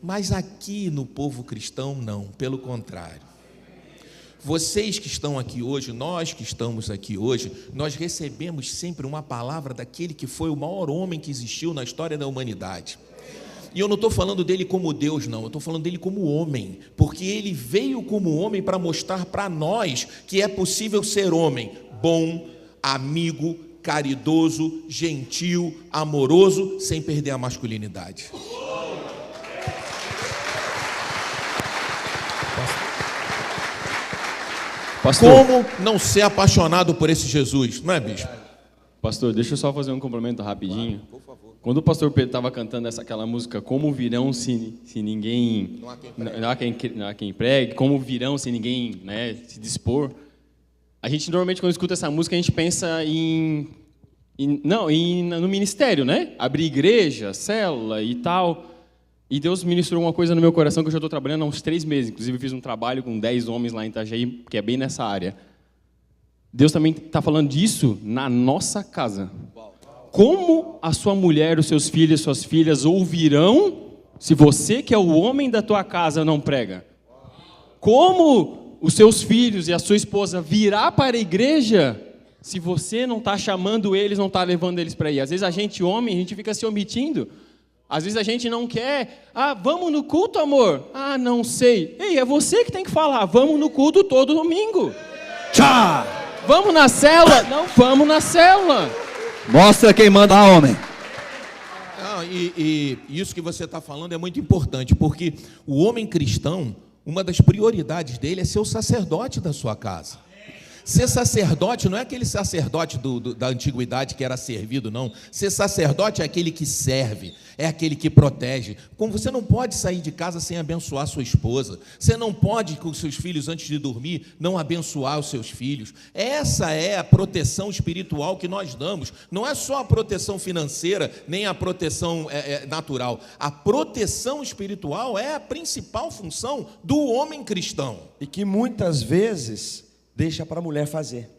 Mas aqui no povo cristão, não. Pelo contrário. Vocês que estão aqui hoje, nós que estamos aqui hoje, nós recebemos sempre uma palavra daquele que foi o maior homem que existiu na história da humanidade. E eu não estou falando dele como Deus, não, eu estou falando dele como homem, porque ele veio como homem para mostrar para nós que é possível ser homem, bom, amigo, caridoso, gentil, amoroso, sem perder a masculinidade. Pastor, como não ser apaixonado por esse Jesus, não é, bispo? Pastor, deixa eu só fazer um complemento rapidinho. Por favor. Quando o pastor Pedro estava cantando aquela música, como virão se ninguém... Não há quem pregue, como virão se ninguém, né, se dispor. A gente normalmente, quando escuta essa música, a gente pensa no ministério, né? Abrir igreja, célula e tal. E Deus ministrou uma coisa no meu coração que eu já estou trabalhando há uns 3 meses. Inclusive, fiz um trabalho com 10 homens lá em Itajaí, que é bem nessa área. Deus também está falando disso na nossa casa. Como a sua mulher, os seus filhos, suas filhas ouvirão se você, que é o homem da tua casa, não prega? Como os seus filhos e a sua esposa virá para a igreja se você não está chamando eles, não está levando eles para ir? Às vezes a gente, homem, a gente fica se omitindo. Às vezes a gente não quer. Vamos no culto, amor? Não sei. Ei, é você que tem que falar. Vamos no culto todo domingo. Tchau! Vamos na célula? Não, vamos na célula. Mostra quem manda, homem. Não, e isso que você está falando é muito importante, porque o homem cristão, uma das prioridades dele é ser o sacerdote da sua casa. Ser sacerdote não é aquele sacerdote da antiguidade que era servido, não. Ser sacerdote é aquele que serve, é aquele que protege. Como você não pode sair de casa sem abençoar sua esposa, você não pode, com seus filhos, antes de dormir, não abençoar os seus filhos. Essa é a proteção espiritual que nós damos. Não é só a proteção financeira, nem a proteção natural. A proteção espiritual é a principal função do homem cristão. E que muitas vezes deixa para a mulher fazer.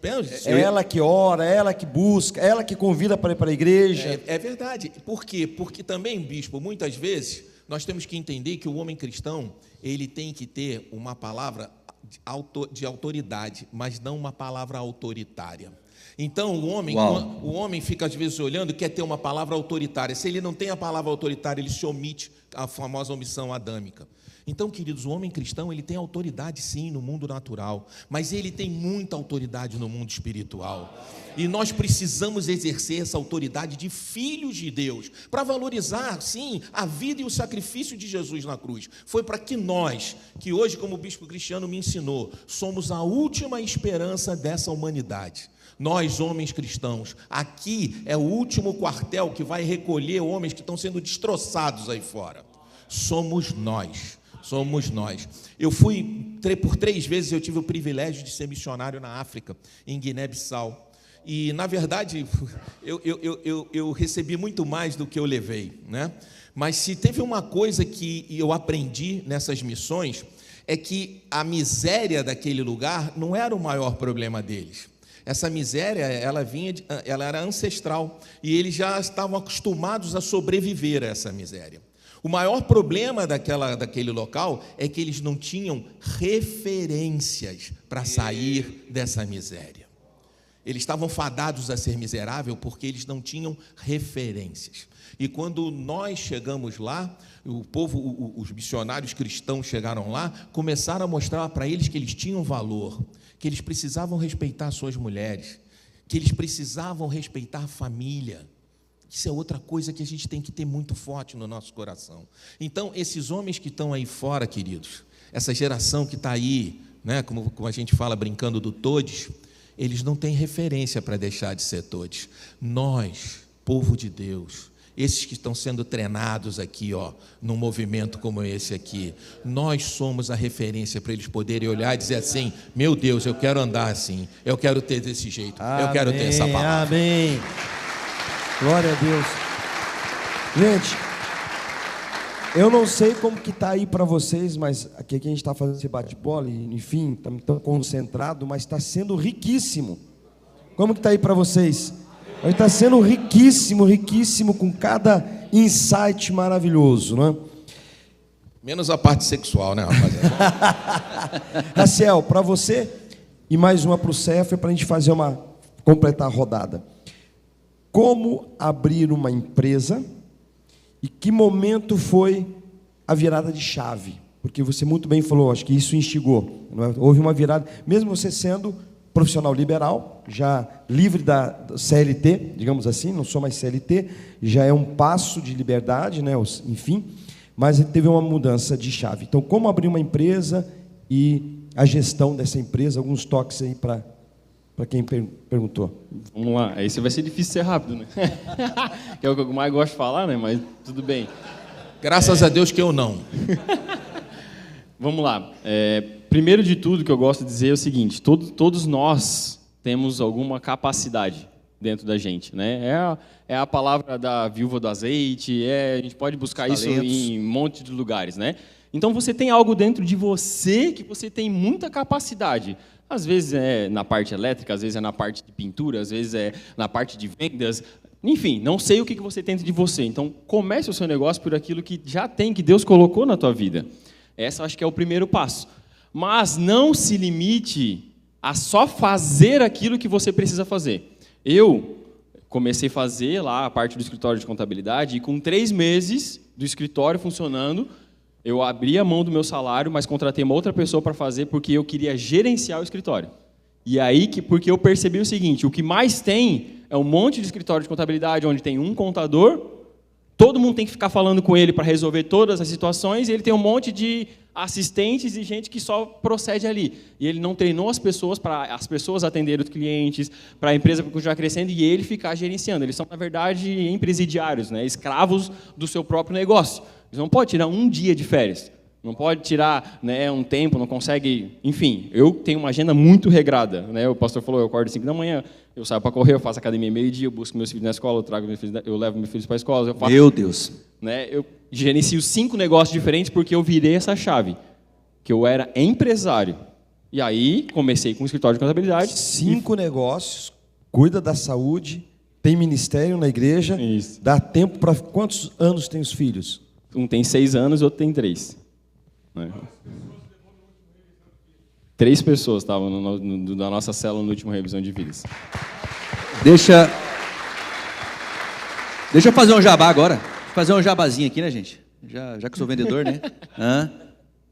É ela que ora, é ela que busca, é ela que convida para ir para a igreja. É verdade. Por quê? Porque também, bispo, muitas vezes nós temos que entender que o homem cristão, ele tem que ter uma palavra de autoridade, mas não uma palavra autoritária. Então o homem fica às vezes olhando e quer ter uma palavra autoritária. Se ele não tem a palavra autoritária, ele se omite, a famosa omissão adâmica. Então, queridos, o homem cristão, ele tem autoridade sim no mundo natural, mas ele tem muita autoridade no mundo espiritual. E nós precisamos exercer essa autoridade de filhos de Deus, para valorizar, sim, a vida e o sacrifício de Jesus na cruz. Foi para que nós, que hoje, como o bispo Cristiano me ensinou, somos a última esperança dessa humanidade. Nós, homens cristãos, aqui é o último quartel que vai recolher homens que estão sendo destroçados aí fora. Somos nós. Eu fui, por 3 vezes eu tive o privilégio de ser missionário na África, em Guiné-Bissau. E, na verdade, eu recebi muito mais do que eu levei, né? Mas se teve uma coisa que eu aprendi nessas missões, é que a miséria daquele lugar não era o maior problema deles. Essa miséria, ela era ancestral, e eles já estavam acostumados a sobreviver a essa miséria. O maior problema daquele local é que eles não tinham referências para sair dessa miséria. Eles estavam fadados a ser miserável porque eles não tinham referências. E quando nós chegamos lá, os missionários cristãos chegaram lá, começaram a mostrar para eles que eles tinham valor, que eles precisavam respeitar suas mulheres, que eles precisavam respeitar a família. Isso é outra coisa que a gente tem que ter muito forte no nosso coração. Então, esses homens que estão aí fora, queridos, essa geração que está aí, né, como a gente fala brincando do todes, eles não têm referência para deixar de ser todes. Nós, povo de Deus, esses que estão sendo treinados aqui, num movimento como esse aqui, nós somos a referência para eles poderem olhar e dizer assim: meu Deus, eu quero andar assim, eu quero ter desse jeito, eu quero ter essa palavra. Amém. Glória a Deus. Gente, eu não sei como que está aí para vocês, mas aqui a gente está fazendo esse bate-bola, e, enfim, estamos tão concentrados, mas está sendo riquíssimo. Como que está aí para vocês? Está sendo riquíssimo, riquíssimo, com cada insight maravilhoso, não é? Menos a parte sexual, né, rapaziada? Raciel, para você, e mais uma para o Cefra, para a gente completar a rodada. Como abrir uma empresa e que momento foi a virada de chave? Porque você muito bem falou, acho que isso instigou, não é? Houve uma virada, mesmo você sendo profissional liberal, já livre da CLT, digamos assim, não sou mais CLT, já é um passo de liberdade, né? Enfim, mas teve uma mudança de chave. Então, como abrir uma empresa e a gestão dessa empresa, alguns toques aí para quem perguntou. Vamos lá, aí vai ser difícil ser rápido, né? Que é o que eu mais gosto de falar, né? Mas tudo bem. Graças a Deus que eu não. Vamos lá. Primeiro de tudo que eu gosto de dizer é o seguinte: todos nós temos alguma capacidade dentro da gente, né? É a palavra da viúva do azeite, a gente pode buscar isso em um monte de lugares, né? Então você tem algo dentro de você que você tem muita capacidade. Às vezes é na parte elétrica, às vezes é na parte de pintura, às vezes é na parte de vendas. Enfim, não sei o que você tem dentro de você. Então, comece o seu negócio por aquilo que já tem, que Deus colocou na tua vida. Essa eu acho que é o primeiro passo. Mas não se limite a só fazer aquilo que você precisa fazer. Eu comecei a fazer lá a parte do escritório de contabilidade e com 3 meses do escritório funcionando, eu abri a mão do meu salário, mas contratei uma outra pessoa para fazer porque eu queria gerenciar o escritório. E aí, porque eu percebi o seguinte, o que mais tem é um monte de escritório de contabilidade onde tem um contador, todo mundo tem que ficar falando com ele para resolver todas as situações, e ele tem um monte de assistentes e gente que só procede ali. E ele não treinou as pessoas para as pessoas atenderem os clientes, para a empresa continuar crescendo e ele ficar gerenciando. Eles são, na verdade, empresidiários, né? Escravos do seu próprio negócio. Eles não podem tirar um dia de férias. Não pode tirar, né, um tempo, não consegue... Enfim, eu tenho uma agenda muito regrada. Né? O pastor falou, eu acordo às 5 da manhã, eu saio para correr, eu faço academia meio-dia, eu busco meus filhos na escola, eu levo meus filhos para a escola. Eu faço, meu Deus! Né, eu gerencio 5 negócios diferentes porque eu virei essa chave, que eu era empresário. E aí, comecei com o escritório de contabilidade. 5 negócios, cuida da saúde, tem ministério na igreja. Isso. Dá tempo para... Quantos anos tem os filhos? Um tem 6 anos e outro tem 3. 3 pessoas estavam na nossa célula no último revisão de vidas. Deixa eu fazer um jabá agora. Vou fazer um jabazinho aqui, né, gente? Já que sou vendedor, né?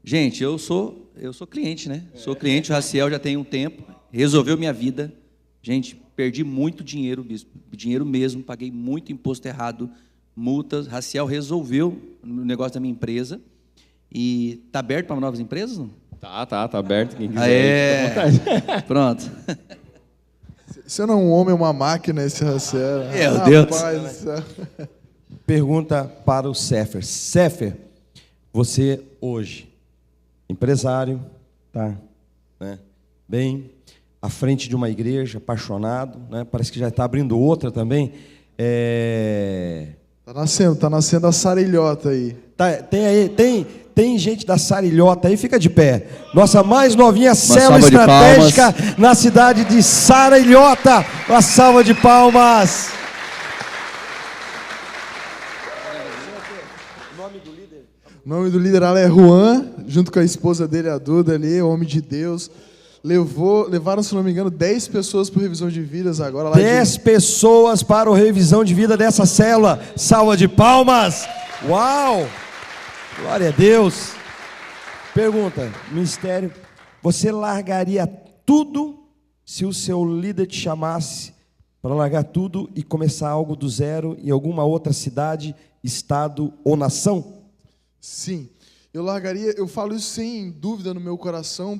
Gente, eu sou cliente, né? Sou cliente, o Raciel já tem um tempo, resolveu minha vida. Gente, perdi muito dinheiro, bispo, dinheiro mesmo, paguei muito imposto errado, multas. Raciel resolveu o negócio da minha empresa. E está aberto para novas empresas? Não? Tá aberto. Quem quiser. Pronto. Você não é um homem, é uma máquina, esse Raciel. Meu Deus do céu. Pergunta para o Sefer. Sefer, você hoje, empresário, tá, né, bem à frente de uma igreja, apaixonado, né, parece que já está abrindo outra também. Tá nascendo a Sarilhota aí. Tem gente da Sarilhota aí, fica de pé. Nossa mais novinha célula estratégica na cidade de Sarilhota. Uma salva de palmas. O nome do líder lá é Juan, junto com a esposa dele, a Duda ali, homem de Deus. Levaram, se não me engano, 10 pessoas para revisão de vidas agora. 10 pessoas para o revisão de vida dessa célula. Salva de palmas. Uau! Glória a Deus. Pergunta, ministério, você largaria tudo se o seu líder te chamasse para largar tudo e começar algo do zero em alguma outra cidade, estado ou nação? Sim, eu largaria, eu falo isso sem dúvida no meu coração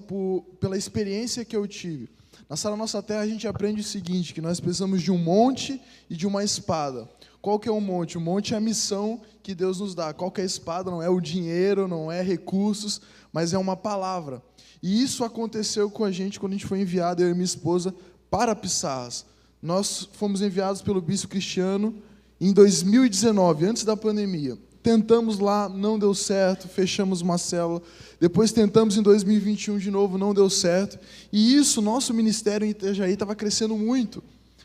pela experiência que eu tive. Na Sara Nossa Terra a gente aprende o seguinte, que nós precisamos de um monte e de uma espada. Qual que é o monte? O monte é a missão que Deus nos dá. Qual que é a espada? Não é o dinheiro, não é recursos, mas é uma palavra. E isso aconteceu com a gente quando a gente foi enviado, eu e minha esposa, para Pissarras. Nós fomos enviados pelo bispo Cristiano em 2019, antes da pandemia. Tentamos lá, não deu certo, fechamos uma célula. Depois tentamos em 2021 de novo, não deu certo. E isso, nosso ministério em Itajaí estava crescendo muito.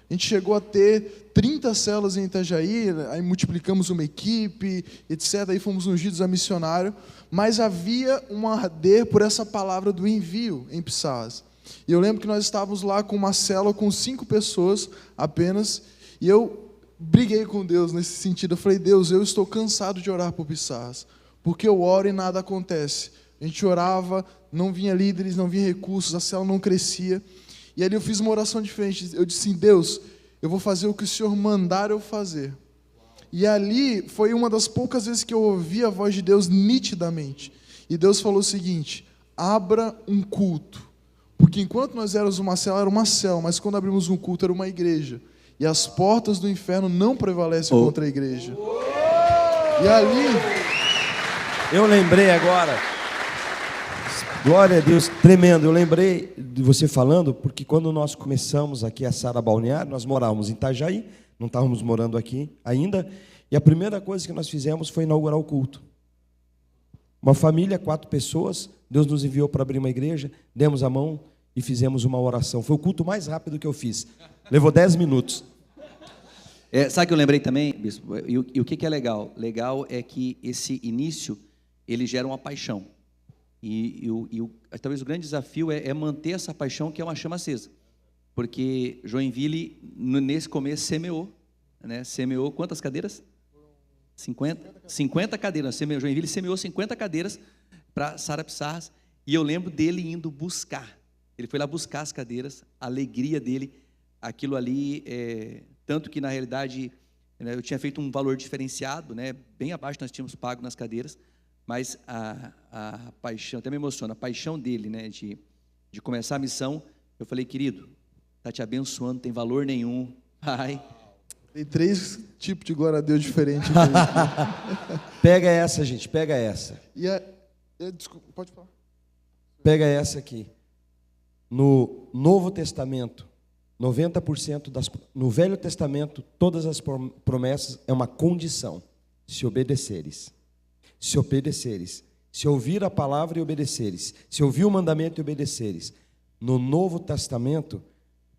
A gente chegou a ter 30 células em Itajaí, aí multiplicamos uma equipe, etc. Aí fomos ungidos a missionário. Mas havia um arder por essa palavra do envio em Pissarras. E eu lembro que nós estávamos lá com uma célula com 5 pessoas apenas. E eu briguei com Deus nesse sentido. Eu falei, Deus, eu estou cansado de orar por Pissarras, porque eu oro e nada acontece. A gente orava, não vinha líderes, não vinha recursos, a célula não crescia. E ali eu fiz uma oração diferente. Eu disse assim, Deus, eu vou fazer o que o Senhor mandar eu fazer. E ali foi uma das poucas vezes que eu ouvi a voz de Deus nitidamente. E Deus falou o seguinte, abra um culto. Porque enquanto nós éramos uma célula, era uma célula, mas quando abrimos um culto, era uma igreja. E as portas do inferno não prevalecem contra a igreja. E ali... Eu lembrei agora. Glória a Deus, tremendo. Eu lembrei de você falando, porque quando nós começamos aqui a Sara Balneário, nós morávamos em Itajaí, não estávamos morando aqui ainda, e a primeira coisa que nós fizemos foi inaugurar o culto. Uma família, 4 pessoas, Deus nos enviou para abrir uma igreja, demos a mão, e fizemos uma oração. Foi o culto mais rápido que eu fiz. Levou 10 minutos. Sabe o que eu lembrei também, bispo? E o que é legal? Legal é que esse início, ele gera uma paixão. Talvez o grande desafio é manter essa paixão, que é uma chama acesa. Porque Joinville, nesse começo, semeou. Né? Semeou quantas cadeiras? 50 cadeiras. Joinville semeou 50 cadeiras para Sarapsarras. E eu lembro dele indo buscar. Ele foi lá buscar as cadeiras, a alegria dele, aquilo ali, tanto que na realidade, né, eu tinha feito um valor diferenciado, né, bem abaixo nós tínhamos pago nas cadeiras, mas a paixão, até me emociona, a paixão dele, né, de começar a missão, eu falei, querido, está te abençoando, não tem valor nenhum, ai. Tem 3 tipos de glória a Deus diferentes. Pega essa, gente, pega essa. Desculpa, pode falar. Pega essa aqui. No Novo Testamento, 90% no Velho Testamento, todas as promessas é uma condição. Se obedeceres. Se obedeceres. Se ouvir a palavra e obedeceres. Se ouvir o mandamento e obedeceres. No Novo Testamento,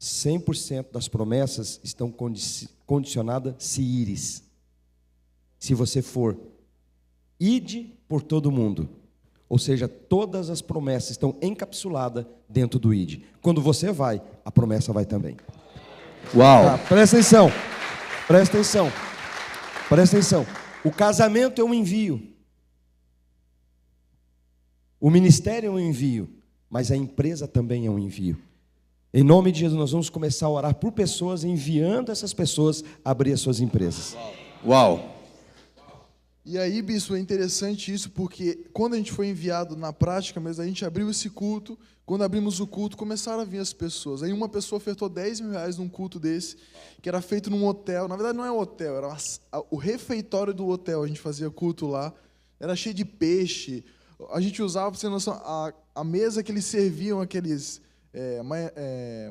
100% das promessas estão condicionadas se ires. Se você for. Ide por todo mundo. Ou seja, todas as promessas estão encapsuladas dentro do ID. Quando você vai, a promessa vai também. Uau! Presta atenção. Presta atenção. Presta atenção. O casamento é um envio. O ministério é um envio. Mas a empresa também é um envio. Em nome de Jesus, nós vamos começar a orar por pessoas, enviando essas pessoas a abrir as suas empresas. Uau! E aí, bispo, é interessante isso, porque quando a gente foi enviado na prática, mas a gente abriu esse culto, quando abrimos o culto, começaram a vir as pessoas. Aí uma pessoa ofertou R$10.000 num culto desse, que era feito num hotel. Na verdade, não é um hotel, era o refeitório do hotel. A gente fazia culto lá, era cheio de peixe. A gente usava, para você ter noção, a mesa que eles serviam, aqueles...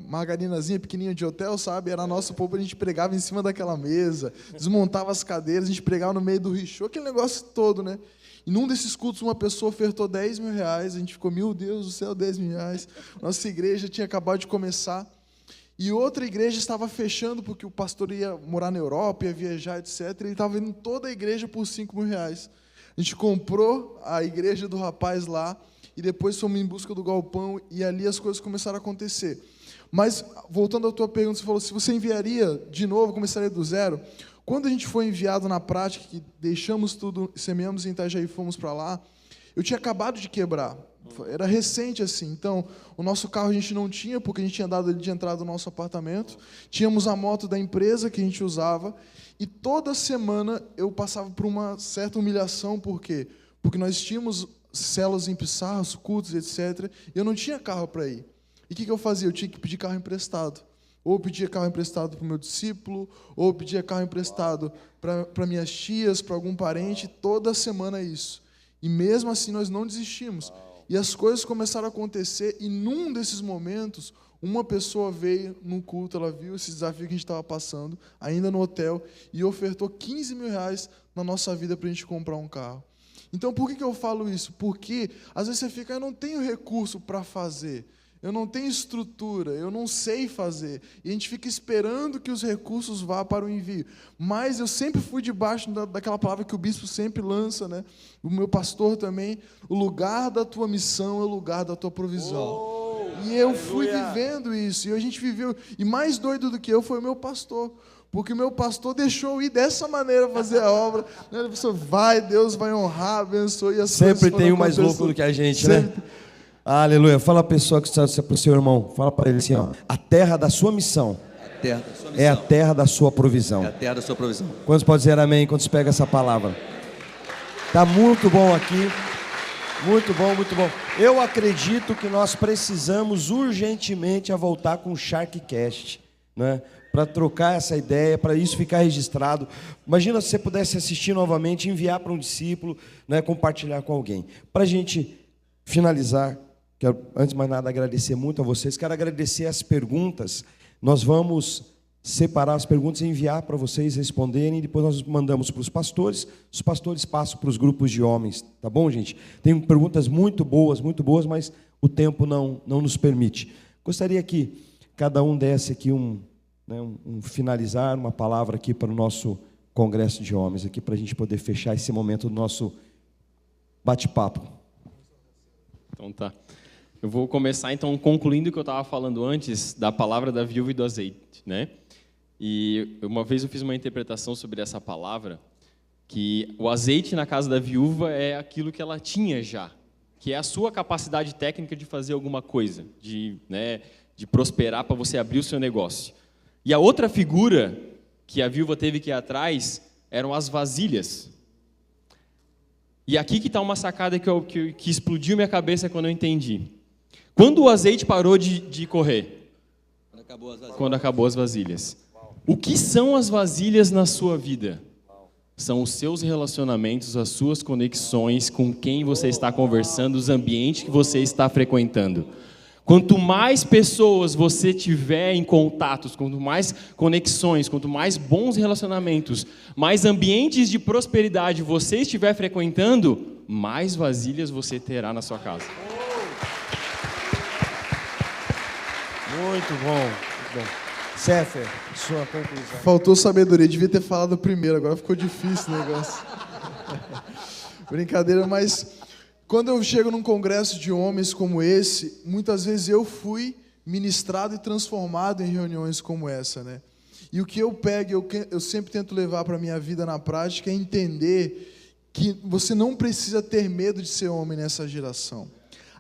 margarinazinha pequenininha de hotel, sabe? Era a nossa polpa, a gente pregava em cima daquela mesa, desmontava as cadeiras, a gente pregava no meio do richô, aquele negócio todo, né? E num desses cultos, uma pessoa ofertou R$10.000, a gente ficou, meu Deus do céu, R$10.000. Nossa igreja tinha acabado de começar. E outra igreja estava fechando, porque o pastor ia morar na Europa, ia viajar, etc. Ele estava indo toda a igreja por R$5.000. A gente comprou a igreja do rapaz lá, e depois fomos em busca do galpão, e ali as coisas começaram a acontecer. Mas, voltando à tua pergunta, você falou, se você enviaria de novo, começaria do zero. Quando a gente foi enviado na prática, que deixamos tudo, semeamos em Itajaí e fomos para lá, eu tinha acabado de quebrar. Era recente assim. Então, o nosso carro a gente não tinha, porque a gente tinha dado ali de entrada do nosso apartamento. Tínhamos a moto da empresa que a gente usava. E toda semana eu passava por uma certa humilhação. Por quê? Porque nós tínhamos células em Pissarras, cultos, etc. E eu não tinha carro para ir. E o que eu fazia? Eu tinha que pedir carro emprestado. Ou eu pedia carro emprestado para o meu discípulo, ou eu pedia carro emprestado para minhas tias, para algum parente. Toda semana isso. E mesmo assim nós não desistimos. E as coisas começaram a acontecer, e num desses momentos, uma pessoa veio num culto, ela viu esse desafio que a gente estava passando, ainda no hotel, e ofertou R$15.000 na nossa vida para a gente comprar um carro. Então, por que eu falo isso? Porque, às vezes você fica, eu não tenho recurso para fazer, eu não tenho estrutura, eu não sei fazer, e a gente fica esperando que os recursos vá para o envio. Mas eu sempre fui debaixo daquela palavra que o bispo sempre lança, né? O meu pastor também, o lugar da tua missão é o lugar da tua provisão. E eu fui vivendo isso, e a gente viveu, e mais doido do que eu foi o meu pastor, porque o meu pastor deixou eu ir dessa maneira fazer a obra. Ele pensou, vai, Deus vai honrar, abençoe, e as sempre tem um mais louco do que a gente, sempre, né? Aleluia. Fala a pessoa que está para o seu irmão, fala para ele assim, ó, a terra da sua missão é a terra da sua provisão. É a terra da sua provisão. Quantos podem dizer amém quando pega essa palavra? Está muito bom aqui. Muito bom, muito bom. Eu acredito que nós precisamos urgentemente a voltar com o SharkCast, né? Para trocar essa ideia, para isso ficar registrado. Imagina se você pudesse assistir novamente, enviar para um discípulo, né? Compartilhar com alguém. Para a gente finalizar, quero, antes de mais nada, agradecer muito a vocês. Quero agradecer as perguntas. Nós vamos separar as perguntas e enviar para vocês responderem. Depois nós mandamos para os pastores passam para os grupos de homens. Tá bom, gente? Tem perguntas muito boas, mas o tempo não nos permite. Gostaria que cada um desse aqui finalizar uma palavra aqui para o nosso congresso de homens, aqui para a gente poder fechar esse momento do nosso bate-papo. Então tá. Eu vou começar então concluindo o que eu estava falando antes da palavra da viúva e do azeite, né? E uma vez eu fiz uma interpretação sobre essa palavra, que o azeite na casa da viúva é aquilo que ela tinha já, que é a sua capacidade técnica de fazer alguma coisa, de prosperar para você abrir o seu negócio. E a outra figura que a viúva teve que ir atrás eram as vasilhas. E aqui que está uma sacada que explodiu minha cabeça quando eu entendi. Quando o azeite parou de correr? Quando acabou as vasilhas. O que são as vasilhas na sua vida? São os seus relacionamentos, as suas conexões, com quem você está conversando, os ambientes que você está frequentando. Quanto mais pessoas você tiver em contatos, quanto mais conexões, quanto mais bons relacionamentos, mais ambientes de prosperidade você estiver frequentando, mais vasilhas você terá na sua casa. Muito bom, muito bom. Sefer, sua conclusão. Faltou sabedoria, devia ter falado primeiro, agora ficou difícil o negócio. Brincadeira, mas quando eu chego num congresso de homens como esse, muitas vezes eu fui ministrado e transformado em reuniões como essa, né? E o que eu pego, eu sempre tento levar para a minha vida na prática é entender que você não precisa ter medo de ser homem nessa geração.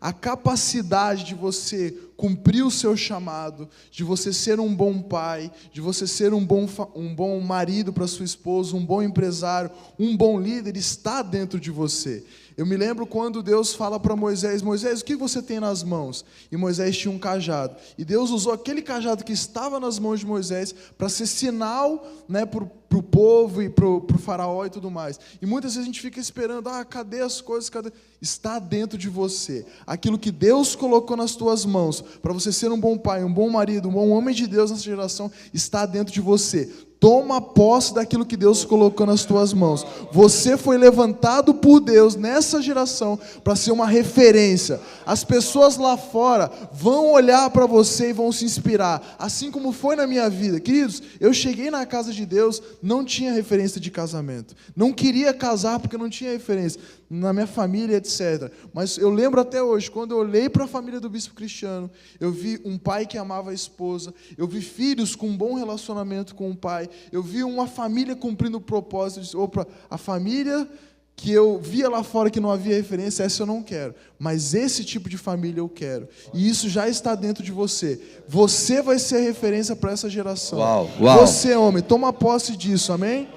A capacidade de você cumprir o seu chamado, de você ser um bom pai, de você ser um bom marido para sua esposa, um bom empresário, um bom líder, está dentro de você. Eu me lembro quando Deus fala para Moisés, Moisés, o que você tem nas mãos? E Moisés tinha um cajado. E Deus usou aquele cajado que estava nas mãos de Moisés para ser sinal, né, para o povo e para o faraó e tudo mais. E muitas vezes a gente fica esperando, cadê as coisas? Cadê? Está dentro de você. Aquilo que Deus colocou nas tuas mãos, para você ser um bom pai, um bom marido, um bom homem de Deus nessa geração, está dentro de você. Toma posse daquilo que Deus colocou nas tuas mãos. Você foi levantado por Deus nessa geração para ser uma referência. As pessoas lá fora vão olhar para você e vão se inspirar. Assim como foi na minha vida. Queridos, eu cheguei na casa de Deus, não tinha referência de casamento. Não queria casar porque não tinha referência. Na minha família, etc. Mas eu lembro até hoje, quando eu olhei para a família do bispo Cristiano, eu vi um pai que amava a esposa, eu vi filhos com um bom relacionamento com o pai, eu vi uma família cumprindo o propósito, opa, a família que eu via lá fora que não havia referência, essa eu não quero, mas esse tipo de família eu quero, e isso já está dentro de você. Você vai ser referência para essa geração. Uau, uau. Você, homem, toma posse disso, amém?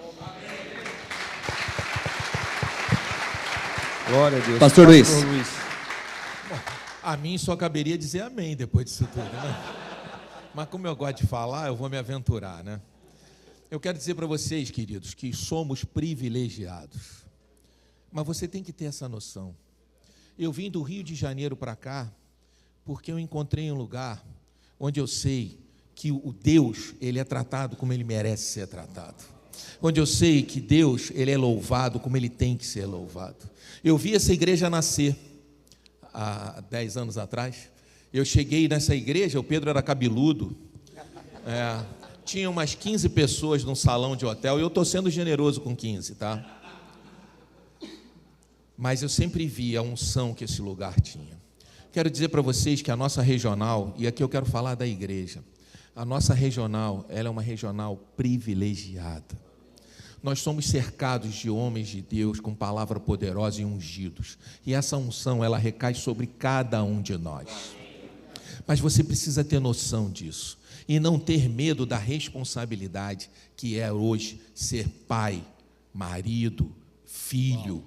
Glória a Deus. Pastor Luiz. A mim só caberia dizer amém depois disso tudo, né? Mas como eu gosto de falar, eu vou me aventurar, né? Eu quero dizer para vocês, queridos, que somos privilegiados. Mas você tem que ter essa noção. Eu vim do Rio de Janeiro para cá porque eu encontrei um lugar onde eu sei que o Deus, ele é tratado como ele merece ser tratado. Onde eu sei que Deus, ele é louvado como ele tem que ser louvado. Eu vi essa igreja nascer há 10 anos atrás. Eu cheguei nessa igreja, o Pedro era cabeludo, tinha umas 15 pessoas num salão de hotel, e eu estou sendo generoso com 15, tá? Mas eu sempre vi a unção que esse lugar tinha. Quero dizer para vocês que a nossa regional, e aqui eu quero falar da igreja, a nossa regional, ela é uma regional privilegiada. Nós somos cercados de homens de Deus com palavra poderosa e ungidos. E essa unção, ela recai sobre cada um de nós. Mas você precisa ter noção disso. E não ter medo da responsabilidade que é hoje ser pai, marido, filho,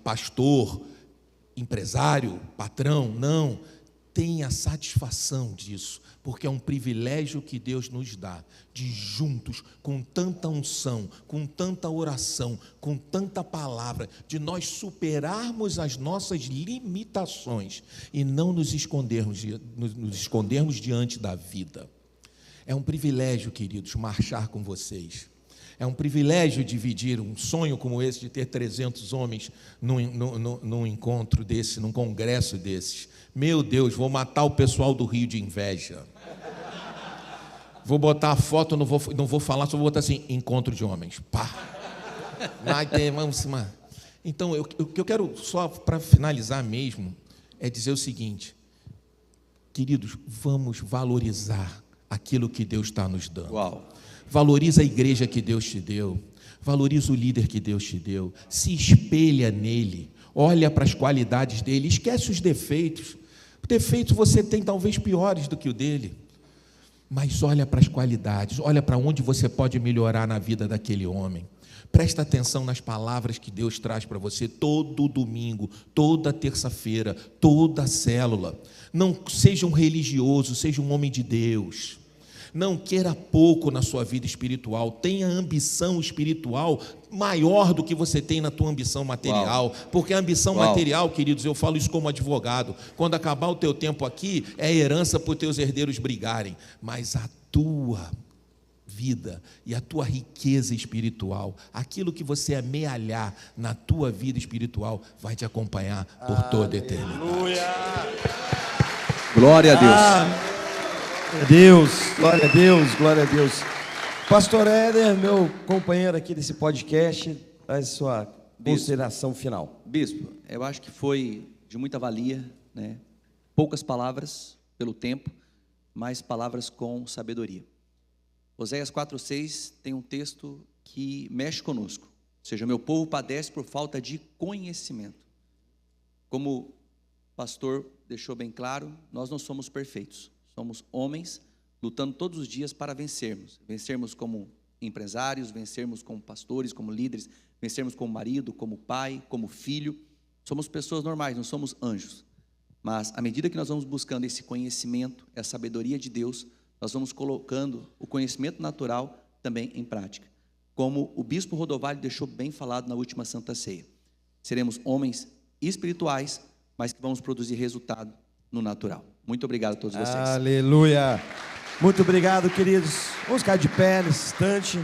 pastor, empresário, patrão. Não. Tenha satisfação disso, porque é um privilégio que Deus nos dá, de juntos, com tanta unção, com tanta oração, com tanta palavra, de nós superarmos as nossas limitações e não nos escondermos diante da vida. É um privilégio, queridos, marchar com vocês. É um privilégio dividir um sonho como esse de ter 300 homens num encontro desse, num congresso desses. Meu Deus, vou matar o pessoal do Rio de inveja. Vou botar a foto, não vou falar, só vou botar assim, encontro de homens. Pá. Então, o que eu quero, só para finalizar mesmo, é dizer o seguinte: queridos, vamos valorizar aquilo que Deus está nos dando. Uau. Valoriza a igreja que Deus te deu. Valoriza o líder que Deus te deu. Se espelha nele. Olha para as qualidades dele. Esquece os defeitos. Os defeitos você tem talvez piores do que o dele. Mas olha para as qualidades. Olha para onde você pode melhorar na vida daquele homem. Presta atenção nas palavras que Deus traz para você todo domingo, toda terça-feira, toda célula. Não seja um religioso, seja um homem de Deus. Não queira pouco na sua vida espiritual. Tenha ambição espiritual maior do que você tem na tua ambição material. Uau. Porque a ambição material, queridos, eu falo isso como advogado, quando acabar o teu tempo aqui, é herança para os teus herdeiros brigarem. Mas a tua vida e a tua riqueza espiritual, aquilo que você amealhar na tua vida espiritual, vai te acompanhar por toda a eternidade. Glória a Deus. Glória a Deus, glória a Deus, glória a Deus. Pastor Éder, meu companheiro aqui desse podcast, faz sua consideração final. Bispo, eu acho que foi de muita valia, né? Poucas palavras pelo tempo, mas palavras com sabedoria. Oséias 4:6 tem um texto que mexe conosco. Ou seja, meu povo padece por falta de conhecimento. Como o pastor deixou bem claro, nós não somos perfeitos. Somos homens lutando todos os dias para vencermos. Vencermos como empresários, vencermos como pastores, como líderes, vencermos como marido, como pai, como filho. Somos pessoas normais, não somos anjos. Mas à medida que nós vamos buscando esse conhecimento, essa sabedoria de Deus, nós vamos colocando o conhecimento natural também em prática. Como o bispo Rodovalho deixou bem falado na última Santa Ceia. Seremos homens espirituais, mas que vamos produzir resultado no natural. Muito obrigado a todos vocês. Aleluia. Muito obrigado, queridos. Vamos ficar de pé nesse instante.